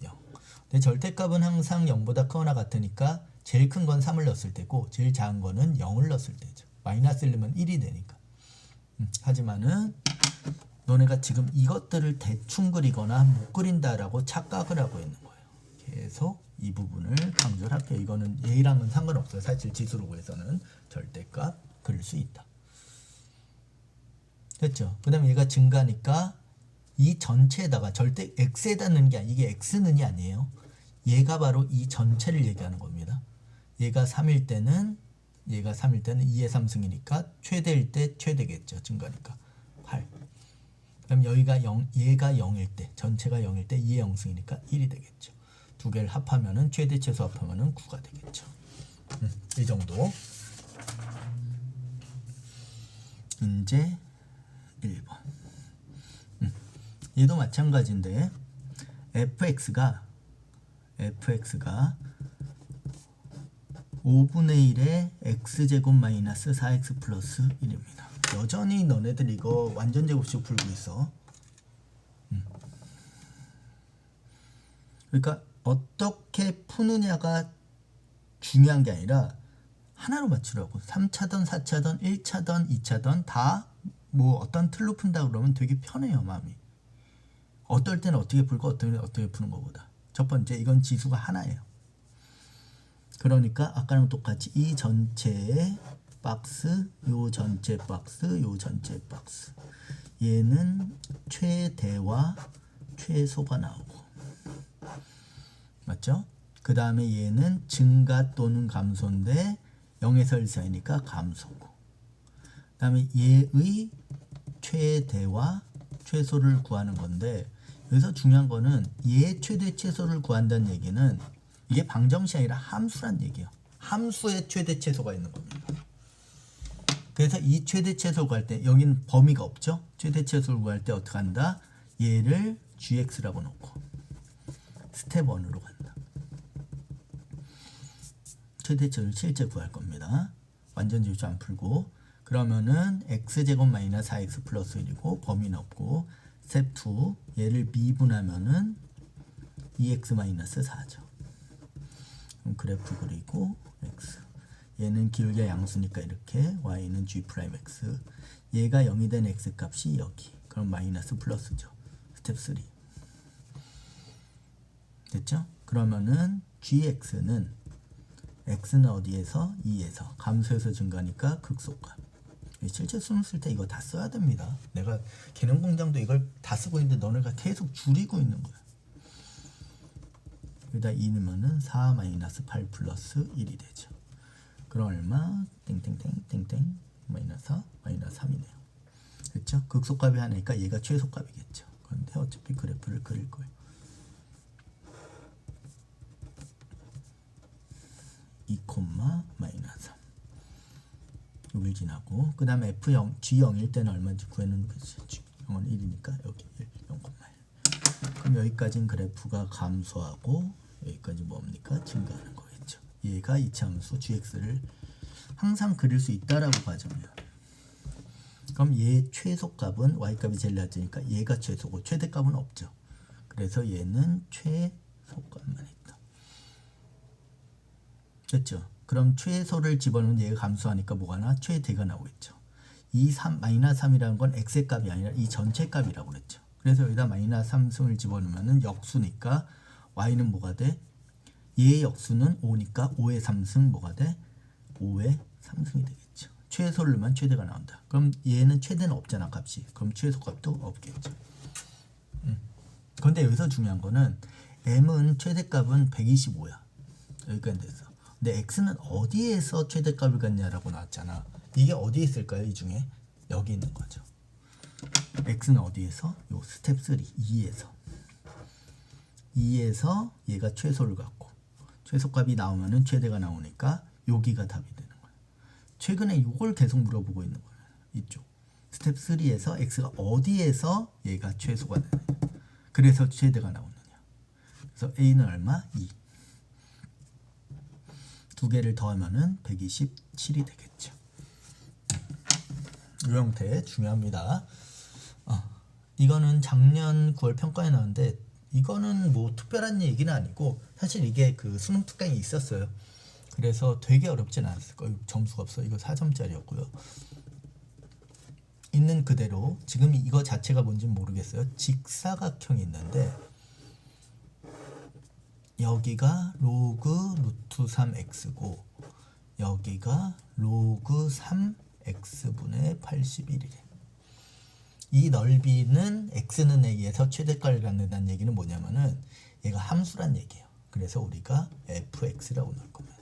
0. 근데 절대값은 항상 0보다 크거나 같으니까 제일 큰 건 3을 넣었을 때고 제일 작은 거는 0을 넣었을 때죠. 마이너스 1 넣으면 1이 되니까. 하지만은 너네가 지금 이것들을 대충 그리거나 못 그린다라고 착각을 하고 있는 거예요. 계속 이 부분을 강조를 할게요. 이거는 얘랑은 상관없어요. 사실 지수로 구해서는 절대값 그릴 수 있다. 됐죠? 그 다음에 얘가 증가니까 이 전체에다가 절대 x에다 넣는 게 아니에요. 이게 x는이 아니에요. 얘가 바로 이 전체를 얘기하는 겁니다. 얘가 3일 때는 2의 3승이니까 최대일 때 최대겠죠. 증가니까 8. 그럼 여기가 0, 얘가 0일 때, 전체가 0일 때 2의 0승이니까 1이 되겠죠. 두 개를 합하면은 최대 최소 합하면은 9가 되겠죠. 이 정도. 문제 1번. 얘도 마찬가지인데 fx가 5분의 1의 x제곱 마이너스 4x 플러스 1입니다. 여전히 너네들 이거 완전 제곱식 풀고 있어. 그러니까 어떻게 푸느냐가 중요한 게 아니라 하나로 맞추라고. 3차든 4차든 1차든 2차든 다 뭐 어떤 틀로 푼다 그러면 되게 편해요, 마음이. 어떨 때는 어떻게 풀고 어떨 때는 어떻게 푸는 것보다. 첫 번째, 이건 지수가 하나예요. 그러니까 아까랑 똑같이 이 전체의 박스, 요 전체 박스, 요 전체 박스. 얘는 최대와 최소가 나오고, 맞죠? 그 다음에 얘는 증가 또는 감소인데 0에서 1 사이니까 감소고, 그 다음에 얘의 최대와 최소를 구하는 건데, 여기서 중요한 거는 얘 최대 최소를 구한다는 얘기는 이게 방정식이 아니라 함수란 얘기예요. 함수의 최대 최소가 있는 겁니다. 그래서 이 최대 최소를 구할 때, 여기는 범위가 없죠. 최대 최소를 구할 때 어떻게 한다? 얘를 gx라고 놓고 스텝 1으로 간다. 최대 최소를 실제 구할 겁니다. 완전 지우지 안 풀고. 그러면은 x제곱 마이너스 4x 플러스 1이고 범위는 없고, 스텝 2 얘를 미분하면은 2x 마이너스 4죠. 그럼 그래프 그리고 x, 얘는 길게 양수니까 이렇게, y는 g 프라임 x, 얘가 0이 된 x 값이 여기, 그럼 마이너스 플러스죠. 스텝 3 됐죠? 그러면은 gx는 x는 어디에서? 2에서, 감소해서 증가니까 극소값. 실제 수능 쓸 때 이거 다 써야 됩니다. 내가 개념 공장도 이걸 다 쓰고 있는데 너네가 계속 줄이고 있는 거야. 여기다 2 넣으면은 4 마이너스 8 플러스 1이 되죠. 그럼 얼마? 땡땡땡 땡땡 마이너스 4 마이너스 3이네요. 그렇죠? 극소값이 하나니까 얘가 최소값이겠죠. 그런데 어차피 그래프를 그릴 거예요. 2, 마이너스 3. 여길 지나고 그 다음에 F0, G0일 때는 얼마인지 구해놓는 거지. G0은 1이니까 여기 1, 0,1. 그럼 여기까지는 그래프가 감소하고 여기까지 뭡니까? 증가하는 거겠죠. 얘가 이차함수 gx를 항상 그릴 수 있다라고 가정해요. 그럼 얘 최소값은 y값이 제일 낮으니까 얘가 최소고 최대값은 없죠. 그래서 얘는 최소값만 있다. 됐죠? 그럼 최소를 집어넣으면 얘가 감소하니까 뭐가 나? 최대가 나오겠죠. 이 3, 마이너스 3이라는 건 x의 값이 아니라 이 전체 값이라고 그랬죠. 그래서 여기다 마이너스 3승을 집어넣으면 역수니까 y는 뭐가 돼? 얘의 역수는 5니까 5의 3승 뭐가 돼? 5의 3승이 되겠죠. 최소를 넣으면 최대가 나온다. 그럼 얘는 최대는 없잖아, 값이. 그럼 최소값도 없겠죠. 그런데 여기서 중요한 거는 m은 최대값은 125야. 여기까지 됐어. 근데 x는 어디에서 최대값을 갖냐라고 나왔잖아. 이게 어디에 있을까요? 이 중에 여기 있는 거죠. x는 어디에서? 요 스텝 3, 2에서 얘가 최소를 갖고 최소값이 나오면은 최대가 나오니까 여기가 답이 되는 거야. 최근에 이걸 계속 물어보고 있는 거야. 이쪽 스텝 3에서 x가 어디에서 얘가 최소가 되느냐. 그래서 최대가 나오느냐. 그래서 a는 얼마? 2. 두 개를 더하면은 127이 되겠죠. 이 형태 중요합니다. 이거는 작년 9월 평가에 나왔는데 이거는 뭐 특별한 얘기는 아니고 사실 이게 그 수능 특강이 있었어요. 그래서 되게 어렵진 않았을 거예요. 점수가 없어. 이거 4점짜리였고요. 있는 그대로 지금 이거 자체가 뭔지는 모르겠어요. 직사각형이 있는데 여기가 로그 루트 3x고 여기가 로그 3x분의 81이래. 이 넓이는 x는 a에서 최대값을 갖는다는 얘기는 뭐냐면은 얘가 함수란 얘기예요. 그래서 우리가 fx라고 넣을 겁니다.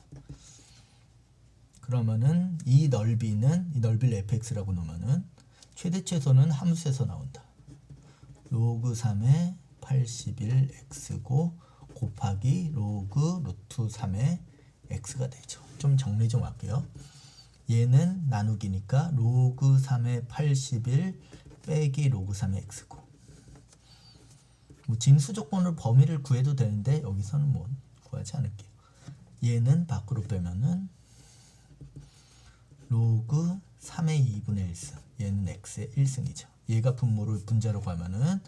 그러면은 이 넓이를 fx라고 놓으면은 최대 최소는 함수에서 나온다. 로그 3의 81x고 곱하기 로그 루트 3의 x가 되죠. 좀 정리 좀 할게요. 얘는 나누기니까 로그 3의 81 빼기 로그 3의 x고 뭐 진수조건으로 범위를 구해도 되는데 여기서는 뭐 구하지 않을게요. 얘는 밖으로 빼면은 로그 3의 2분의 1승 얘는 x의 1승이죠. 얘가 분자로 가면은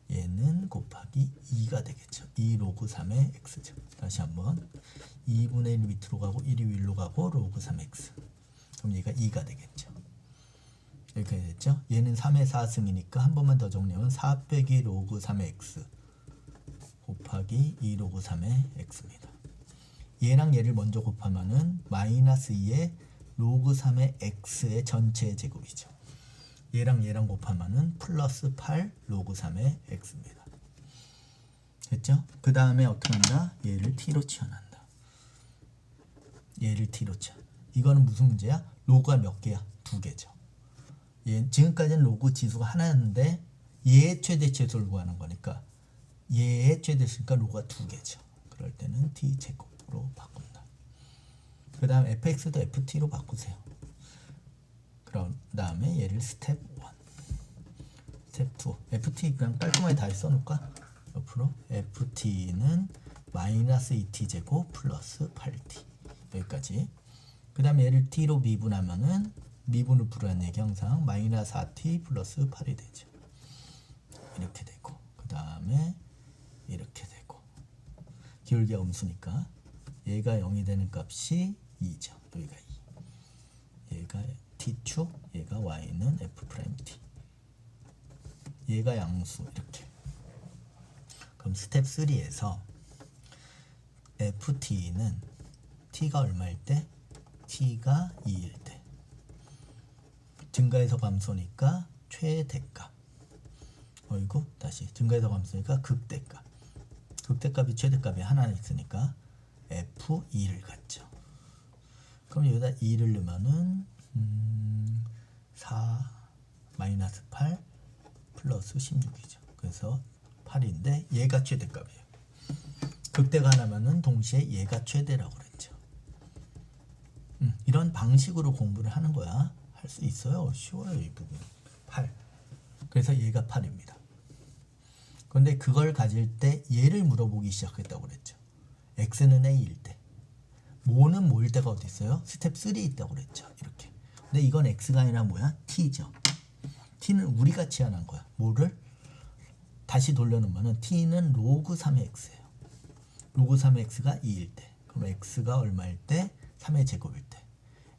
얘는 곱하기 2가 되겠죠. 2 로그 3의 x죠. 다시 한번 2분의 1 밑으로 가고 1이 위로 가고 로그 3x 그럼 얘가 2가 되겠죠. 이렇게 됐죠. 얘는 3의 4승이니까 한 번만 더 정리하면 4 빼기 로그 3의 x 곱하기 2 로그 3의 x입니다. 얘랑 얘를 먼저 곱하면은 마이너스 2의 로그 3의 x의 전체 제곱이죠. 얘랑 얘랑 곱하면은 플러스 8 로그 3의 x입니다. 됐죠? 그 다음에 어떻게 한다? 얘를 t로 치환한다. 얘를 t로 치환. 이거는 무슨 문제야? 로그가 몇 개야? 2개죠. 지금까지는 로그 지수가 하나였는데 얘의 최대 최소를 구하는 거니까 얘의 최대 최소니까 로그가 2개죠. 그럴 때는 t제곱으로 바꾼다. 그 다음 fx도 ft로 바꾸세요. 그런 다음에 얘를 스텝 1, 스텝 2, ft 그냥 깔끔하게 다 써놓을까? 옆으로 ft는 마이너스 2t제곱 플러스 8t 여기까지. 그 다음에 얘를 t로 미분하면은 미분을 부르는 얘기 항상 마이너스 4t 플러스 8이 되죠. 이렇게 되고 그 다음에 이렇게 되고 기울기가 음수니까 얘가 0이 되는 값이 2죠. 여기가 2. 얘가 t축, 얘가 y는 f't. 얘가 양수 이렇게. 그럼 스텝 3에서 ft는 t가 얼마일 때? t가 2일 때. 증가해서 감소니까 최대값. 어이구 다시 증가해서 감소니까 극대값. 극대값이 최대값이 하나 있으니까 f2를 갖죠. 그럼 여기다 2를 넣으면은 4 마이너스 8 플러스 16이죠. 그래서 8인데 얘가 최대값이에요. 극대가 하나면은 동시에 얘가 최대라고 그랬죠. 이런 방식으로 공부를 하는 거야. 할 수 있어요. 쉬워요. 이 부분. 8. 그래서 얘가 8입니다. 그런데 그걸 가질 때 얘를 물어보기 시작했다고 그랬죠. x는 a일 때. 모는 뭐일 때가 어디 있어요? 스텝 3 있다고 그랬죠. 이렇게. 근데 이건 x가 아니라 뭐야? t죠. t는 우리가 치환한 거야. 뭐를? 다시 돌려놓으면 t는 로그 3의 x예요. 로그 3의 x가 2일 때. 그럼 x가 얼마일 때? 3의 제곱일 때.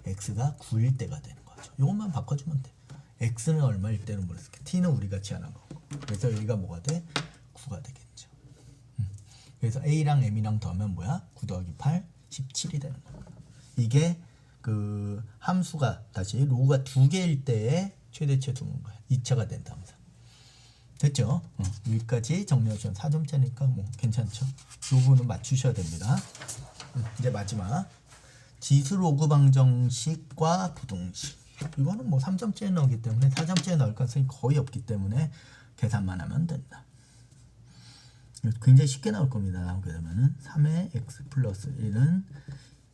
x가 9일 때가 되는 거죠. 이것만 바꿔주면 돼. x는 얼마일 때로 물었을게. t는 우리가 치환한 거고. 그래서 여기가 뭐가 돼? 9가 되겠죠. 그래서 a랑 m이랑 더하면 뭐야? 9 더하기 8, 17이 되는 거야. 이게 그 함수가 다시 로그가 2개일 때의 최대치 수인 거야. 2차가 된다 항상. 됐죠? 여기까지 정리하시면 4점짜리니까 뭐 괜찮죠? 이 부분은 맞추셔야 됩니다. 이제 마지막 지수 로그 방정식과 부등식. 이거는 뭐 3점짜리 나오기 때문에 4점짜리 나올 가능성이 거의 없기 때문에 계산만 하면 된다. 굉장히 쉽게 나올 겁니다. 나오게 되면은 3의 x 플러스 1은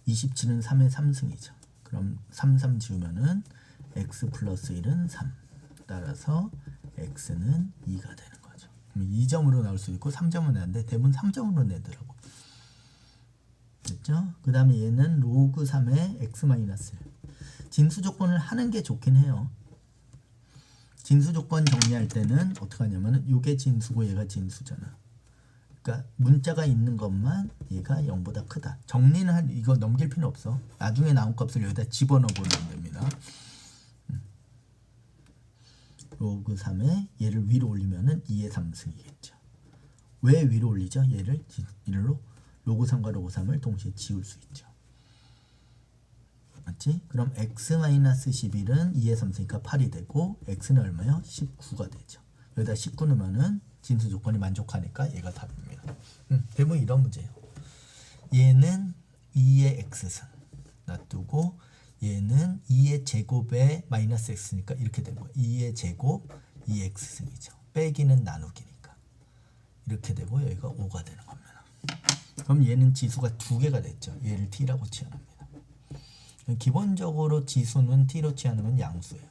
27은 3의 3승이죠. 그럼 3, 3 지우면은 x 플러스 1은 3. 따라서 x는 2가 되는 거죠. 그럼 2점으로 나올 수 있고 3점으로 내는데 대부분 3점으로 내더라고. 됐죠? 그 다음에 얘는 로그 3의 x-1. 진수 조건을 하는 게 좋긴 해요. 진수 조건 정리할 때는 어떻게 하냐면은 요게 진수고 얘가 진수잖아. 그러니까 문자가 있는 것만 얘가 0보다 크다. 정리는 이거 넘길 필요 없어. 나중에 나온 값을 여기다 집어넣어 보면 됩니다. 로그 3에 얘를 위로 올리면은 2의 3승이겠죠. 왜 위로 올리죠? 얘를 1로 로그 3과 로그 3을 동시에 지울 수 있죠. 맞지? 그럼 x-11은 2의 3승이니까 8이 되고 x는 얼마요? 19가 되죠. 여기다 19 넣으면은 진수 조건이 만족하니까 얘가 답입니다. 대부분 이런 문제예요. 얘는 2의 x승 놔두고 얘는 2의 제곱에 마이너스 x니까 이렇게 된 거예요. 2의 제곱 2x승이죠. 빼기는 나누기니까 이렇게 되고 여기가 5가 되는 겁니다. 그럼 얘는 지수가 2개가 됐죠. 얘를 t라고 치환합니다. 기본적으로 지수는 t로 치환하면 양수예요.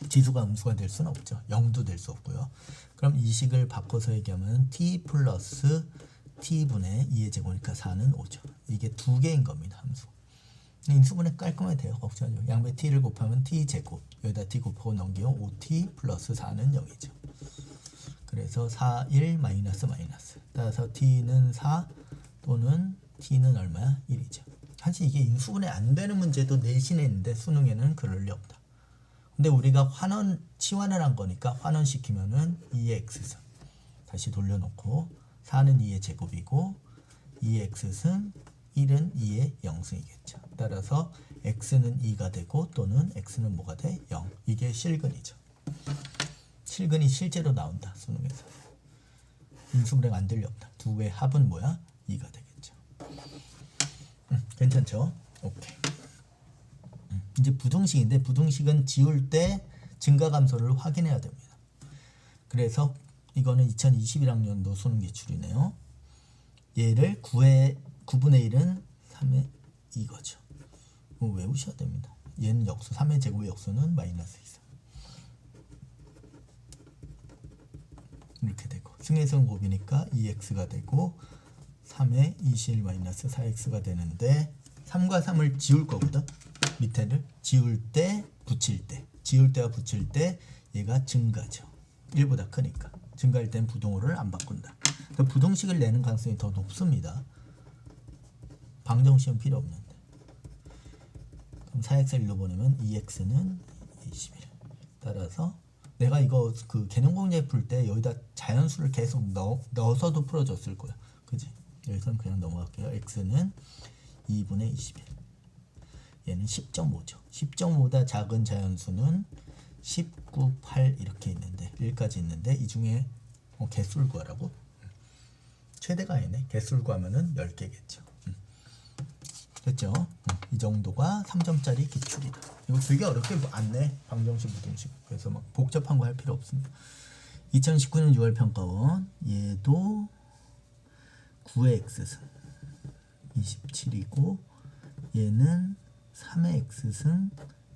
지수가 음수가 될 수는 없죠. 0도 될 수 없고요. 그럼 이 식을 바꿔서 얘기하면 t 플러스 t분의 2의 제곱이니까 4는 5죠. 이게 2개인 겁니다. 함수. 인수분해 깔끔하게 돼요. 걱정하지 마. 양배 t를 곱하면 t 제곱. 여기다 t 곱하고 넘기면 5t 플러스 4는 0이죠. 그래서 4, 1 마이너스 마이너스. 따라서 t는 4 또는 t는 얼마야? 1이죠. 사실 이게 인수분해 안 되는 문제도 내신에 있는데 수능에는 그럴 리 없다. 근데 우리가 치환을 한 거니까 환원시키면은 2의 x승 다시 돌려놓고 4는 2의 제곱이고 2의 x승 1은 2의 0승이겠죠. 따라서 x는 2가 되고 또는 x는 뭐가 돼? 0. 이게 실근이죠. 실근이 실제로 나온다. 수능에서. 인수분해가 안 될 리 없다. 두 개의 합은 뭐야? 2가 되겠죠. 괜찮죠? 오케이. 이제 부등식인데 부등식은 지울 때 증가감소를 확인해야 됩니다. 그래서 이거는 2021학년도 수능 기출이네요. 얘를 9분의 1은 3의 2거죠. 외우셔야 됩니다. 얘는 역수 3의 제곱의 역수는 마이너스 2. 이렇게 되고 승에서는 곱이니까 2x가 되고 3의 21 마이너스 4x가 되는데 3과 3을 지울 거거든. 밑에를 지울 때 붙일 때 지울 때와 붙일 때 얘가 증가죠. 1보다 크니까 증가할 땐 부동호를 안 바꾼다. 그러니까 부등식을 내는 가능성이 더 높습니다. 방정식은 필요 없는데. 그럼 4x를 1로 보내면 2x는 21. 따라서 내가 이거 그 개념 공제 풀 때 여기다 자연수를 계속 넣어서도 풀어줬을 거야. 그지? 여기서는 그냥 넘어갈게요. x는 2분의 21. 얘는 10.5죠. 10.5보다 작은 자연수는 19, 8 이렇게 있는데 1까지 있는데 이 중에 개수를 구하라고? 최대가 아니네. 개수를 구하면은 10개겠죠. 됐죠? 이 정도가 3점짜리 기출이다. 이거 되게 어렵게 안 내. 방정식, 부등식. 그래서 막 복잡한 거 할 필요 없습니다. 2019년 6월 평가원 얘도 9의 x승 27이고 얘는 3의 x승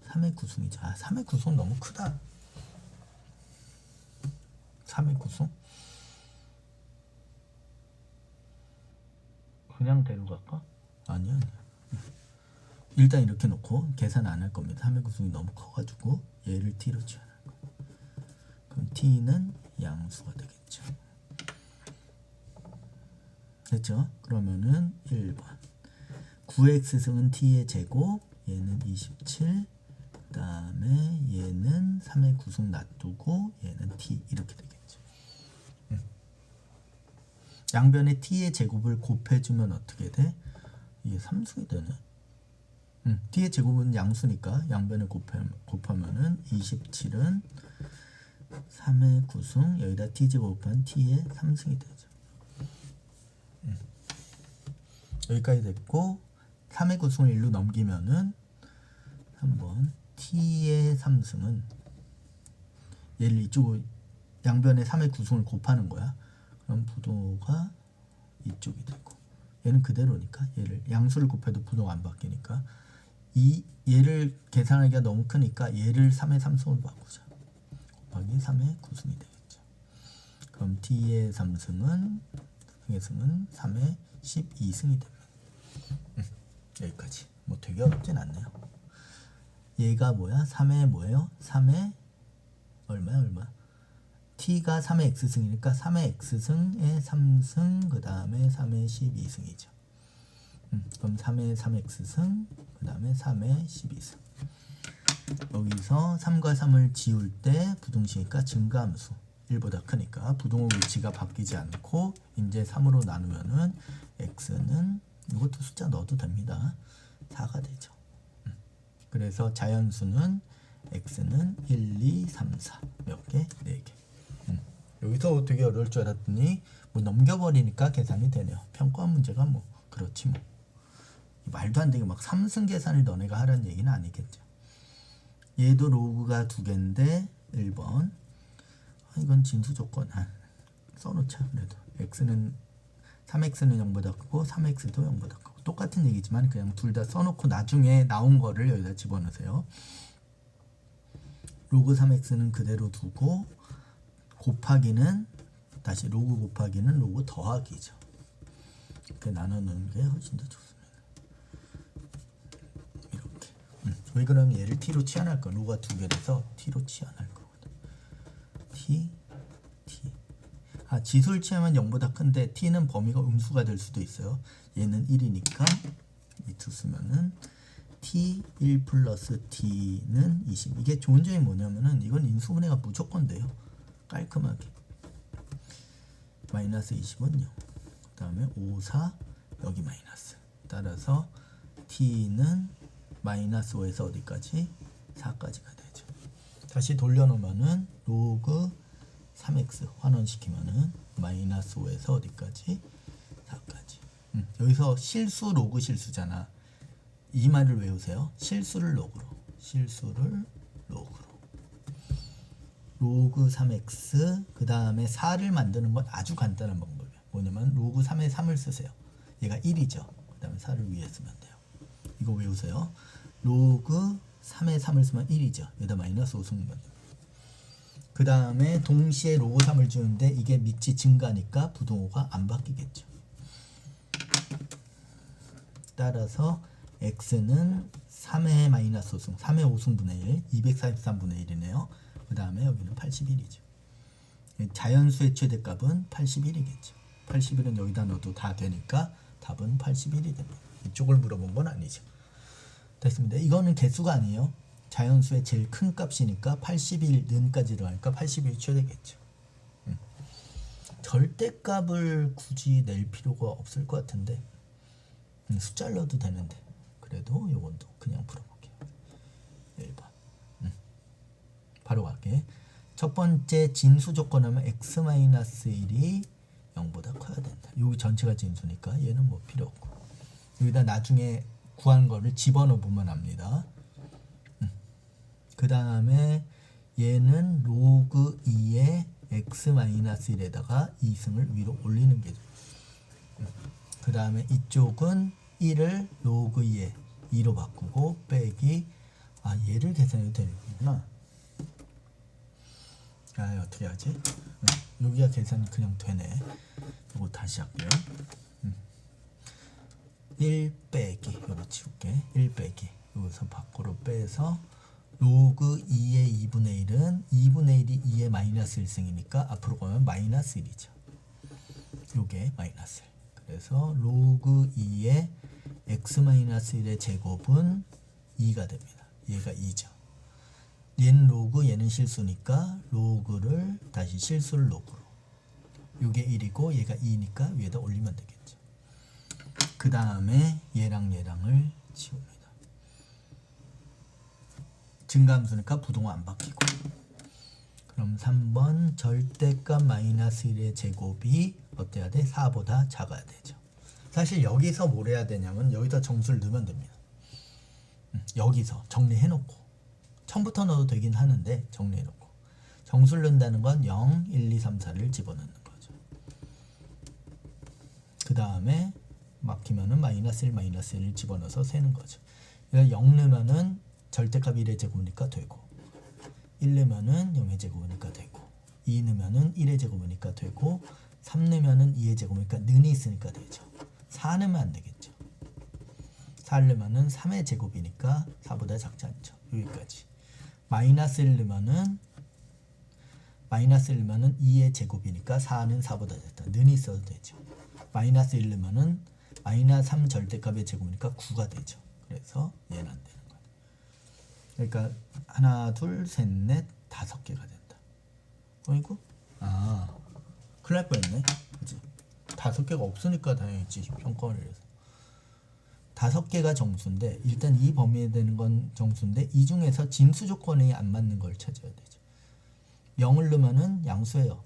3의 9승이죠. 3의 9승 너무 크다. 3의 9승 그냥 대로 갈까? 아니야. 일단 이렇게 놓고 계산 안 할 겁니다. 3의 9승이 너무 커가지고 얘를 t로 치환할 거예요. 그럼 t는 양수가 되겠죠. 됐죠? 그러면은 1번 9x승은 t의 제곱, 얘는 27, 그 다음에 얘는 3의 9승 놔두고 얘는 t 이렇게 되겠죠. 양변에 t의 제곱을 곱해주면 어떻게 돼? 이게 3승이 되네. t의 제곱은 양수니까 양변에 곱하면은 27은 3의 9승 여기다 t제곱 곱한 t의 3승이 되죠. 여기까지 됐고 3의 9승을 1로 넘기면은 한번 t의 3승은 얘를 이쪽으로 양변에 3의 9승을 곱하는 거야. 그럼 부동호가 이쪽이 되고 얘는 그대로니까 얘를 양수를 곱해도 부동호 안 바뀌니까 얘를 계산하기가 너무 크니까 얘를 3의 3승으로 바꾸자. 곱하기 3의 9승이 되겠죠. 그럼 t의 3승은 3의 12승이 됩니다. 여기까지. 뭐 되게 어렵진 않네요. 얘가 뭐야? 3의 뭐예요? 3의 얼마? t가 3의 x승이니까 3의 x승의 3승 그 다음에 3의 12승이죠. 그럼 3의 3x승 그 다음에 3의 12승. 여기서 3과 3을 지울 때 부등식이니까 증가함수 1보다 크니까 부동호 위치가 바뀌지 않고 이제 3으로 나누면은 x는 이것도 숫자 넣어도 됩니다. 4가 되죠. 그래서 자연수는 x는 1, 2, 3, 4 몇 개? 4개. 여기서 되게 어려울 줄 알았더니 뭐 넘겨버리니까 계산이 되네요. 평가 문제가 뭐 그렇지 뭐. 말도 안 되게 막 3승 계산을 너네가 하라는 얘기는 아니겠죠. 얘도 로그가 2개인데 1번 이건 진수 조건 써놓자. 그래도 x는 3x는 0보다 크고 3x도 0보다 크고 똑같은 얘기지만 그냥 둘 다 써놓고 나중에 나온 거를 여기다 집어넣으세요. 로그 3x는 그대로 두고 곱하기는 다시 로그 곱하기는 로그 더하기죠. 이렇게 나눠놓는 게 훨씬 더 좋습니다. 이렇게. 왜 그러면 얘를 t로 치환할 거야? 로그가 2개라서 t로 치환할 거거든. t 지수를 취하면 0보다 큰데 t는 범위가 음수가 될 수도 있어요. 얘는 1이니까 밑으로 쓰면은 t1 플러스 t는 20. 이게 좋은 점이 뭐냐면은 이건 인수분해가 무조건 돼요. 깔끔하게. 마이너스 20은 0. 그 다음에 5, 4 여기 마이너스. 따라서 t는 마이너스 5에서 어디까지? 4까지가 되죠. 다시 돌려놓으면은 로그 3x 환원시키면은 마이너스 5에서 어디까지? 4까지. 여기서 실수 로그 실수잖아. 이 말을 외우세요. 실수를 로그로. 로그 3x 그 다음에 4를 만드는 건 아주 간단한 방법이에요. 뭐냐면 로그 3에 3을 쓰세요. 얘가 1이죠. 그 다음에 4를 위에 쓰면 돼요. 이거 외우세요. 로그 3에 3을 쓰면 1이죠. 여기다 마이너스 5 쓰면 돼요. 그 다음에 동시에 로그 3을 주는데 이게 밑이 증가니까 부동호가 안 바뀌겠죠. 따라서 x는 3의 마이너스 5승, 3의 5승분의 1, 243분의 1이네요. 그 다음에 여기는 81이죠. 자연수의 최대값은 81이겠죠. 81은 여기다 넣어도 다 되니까 답은 81이 됩니다. 이쪽을 물어본 건 아니죠. 됐습니다. 이거는 개수가 아니에요. 자연수의 제일 큰 값이니까 81는까지 들어가니까 81이 최대겠죠. 절대값을 굳이 낼 필요가 없을 것 같은데 숫자를 넣어도 되는데 그래도 요건 또 그냥 풀어볼게요. 1번 바로 갈게. 첫 번째 진수 조건 하면 x-1이 0보다 커야 된다. 여기 전체가 진수니까 얘는 뭐 필요 없고 여기다 나중에 구한 거를 집어넣어 보면 합니다. 그 다음에 얘는 로그 2의 x-1에다가 2승을 위로 올리는 게 그 다음에 이쪽은 1을 로그 2의 2로 바꾸고 빼기 얘를 계산해도 되는구나. 어떻게 하지? 여기가 계산이 그냥 되네. 이거 다시 할게요. 1 빼기 요거 치울게. 1 빼기 여기서 밖으로 빼서 로그 2의 2분의 1은 2분의 1이 2의 마이너스 1승이니까 앞으로 가면 마이너스 1이죠. 요게 마이너스 1. 그래서 로그 2의 x-1의 제곱은 2가 됩니다. 얘가 2죠. 얘는 로그, 얘는 실수니까 로그를 다시 실수를 로그로. 요게 1이고 얘가 2니까 위에다 올리면 되겠죠. 그 다음에 얘랑 얘랑을 지웁니다. 증가함수니까 부동호 안 바뀌고. 그럼 3번 절대값 마이너스 1의 제곱이 어때야 돼? 4보다 작아야 되죠. 사실 여기서 뭘 해야 되냐면 여기다 정수를 넣으면 됩니다. 여기서 정리해놓고 처음부터 넣어도 되긴 하는데 정리해놓고 정수를 넣는다는 건 0, 1, 2, 3, 4를 집어넣는 거죠. 그 다음에 막히면은 마이너스 1, 마이너스 1을 집어넣어서 세는 거죠. 그러니까 0 넣으면은 절대값 1의 제곱이니까 되고 1 넣으면은 0의 제곱이니까 되고 2 넣으면은 1의 제곱이니까 되고 3 넣으면은 2의 제곱이니까 는이 있으니까 되죠. 4 넣으면 안 되겠죠. 4 넣으면은 3의 제곱이니까 4보다 작지 않죠. 여기까지. 마이너스 1 넣으면은 2의 제곱이니까 4는 4보다 작다. 는이 있어도 되죠. 마이너스 1 넣으면은 마이너스 3 절대값의 제곱이니까 9가 되죠. 그래서 얘는 안 되는 거예요. 그러니까 하나, 둘, 셋, 넷, 5개가 된다. 어이구? 큰일 날 뻔했네. 그치? 5개가 없으니까 다행이지. 평가원을 해서 5개가 정수인데 일단 이 범위에 되는 건 정수인데 이 중에서 진수 조건이 안 맞는 걸 찾아야 되죠. 0을 넣으면은 양수예요.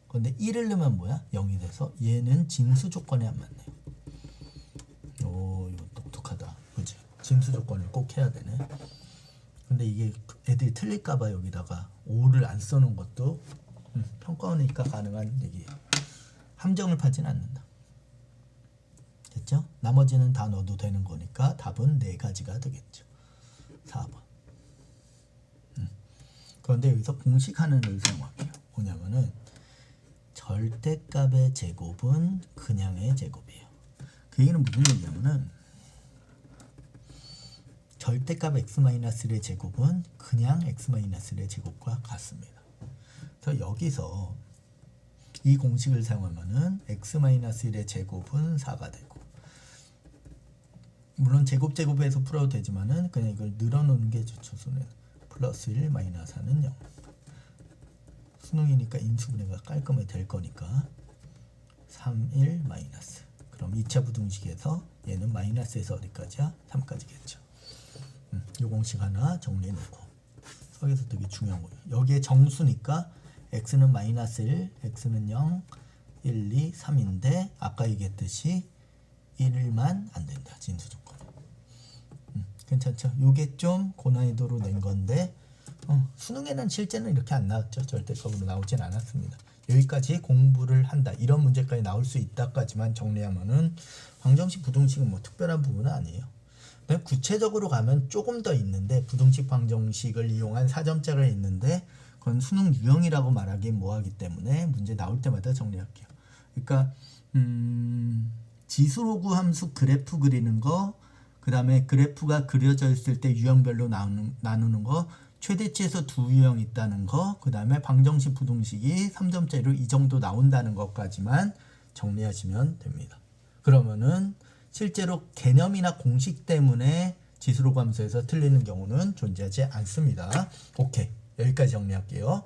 근데 1을 넣으면 뭐야? 0이 돼서 얘는 진수 조건에 안 맞네요. 오, 이거 똑똑하다. 그치? 진수 조건을 꼭 해야 되네. 근데 이게 애들이 틀릴까봐 여기다가 5를 안 써놓은 것도 평가원이니까 가능한 얘기예요. 함정을 파진 않는다. 됐죠? 나머지는 다 넣어도 되는 거니까 답은 4가지가 되겠죠. 4번. 그런데 여기서 공식 하나를 사용할게요. 뭐냐면은 절대값의 제곱은 그냥의 제곱이에요. 그 얘기는 무슨 얘기냐면은 절대값 x-1의 제곱은 그냥 x-1의 제곱과 같습니다. 그래서 여기서 이 공식을 사용하면은 x-1의 제곱은 4가 되고 물론 제곱에서 풀어도 되지만은 그냥 이걸 늘어놓는 게 좋죠. 플러스 1 마이너스 4는 0. 수능이니까 인수분해가 깔끔하게 될 거니까 3, 1 마이너스. 그럼 2차 부등식에서 얘는 마이너스에서 어디까지야? 3까지겠죠. 이 공식 하나 정리해놓고 여기서 되게 중요한 거예요. 여기에 정수니까 x는 마이너스 1, x는 0, 1, 2, 3인데 아까 얘기했듯이 1만 안 된다. 진수 조건. 괜찮죠? 요게 좀 고난이도로 낸 건데 수능에는 실제는 이렇게 안 나왔죠. 절대값으로 나오진 않았습니다. 여기까지 공부를 한다. 이런 문제까지 나올 수 있다까지만 정리하면은 방정식, 부등식은 뭐 특별한 부분은 아니에요. 구체적으로 가면 조금 더 있는데 부등식 방정식을 이용한 4점짜리가 있는데 그건 수능 유형이라고 말하기 뭐하기 때문에 문제 나올 때마다 정리할게요. 그러니까 지수로그 함수 그래프 그리는 거, 그 다음에 그래프가 그려져 있을 때 유형별로 나누는 거, 최대치에서 2유형 있다는 거, 그 다음에 방정식 부등식이 3점짜리로 이 정도 나온다는 것까지만 정리하시면 됩니다. 그러면은 실제로 개념이나 공식 때문에 지수로그 함수에서 틀리는 경우는 존재하지 않습니다. 오케이, 여기까지 정리할게요.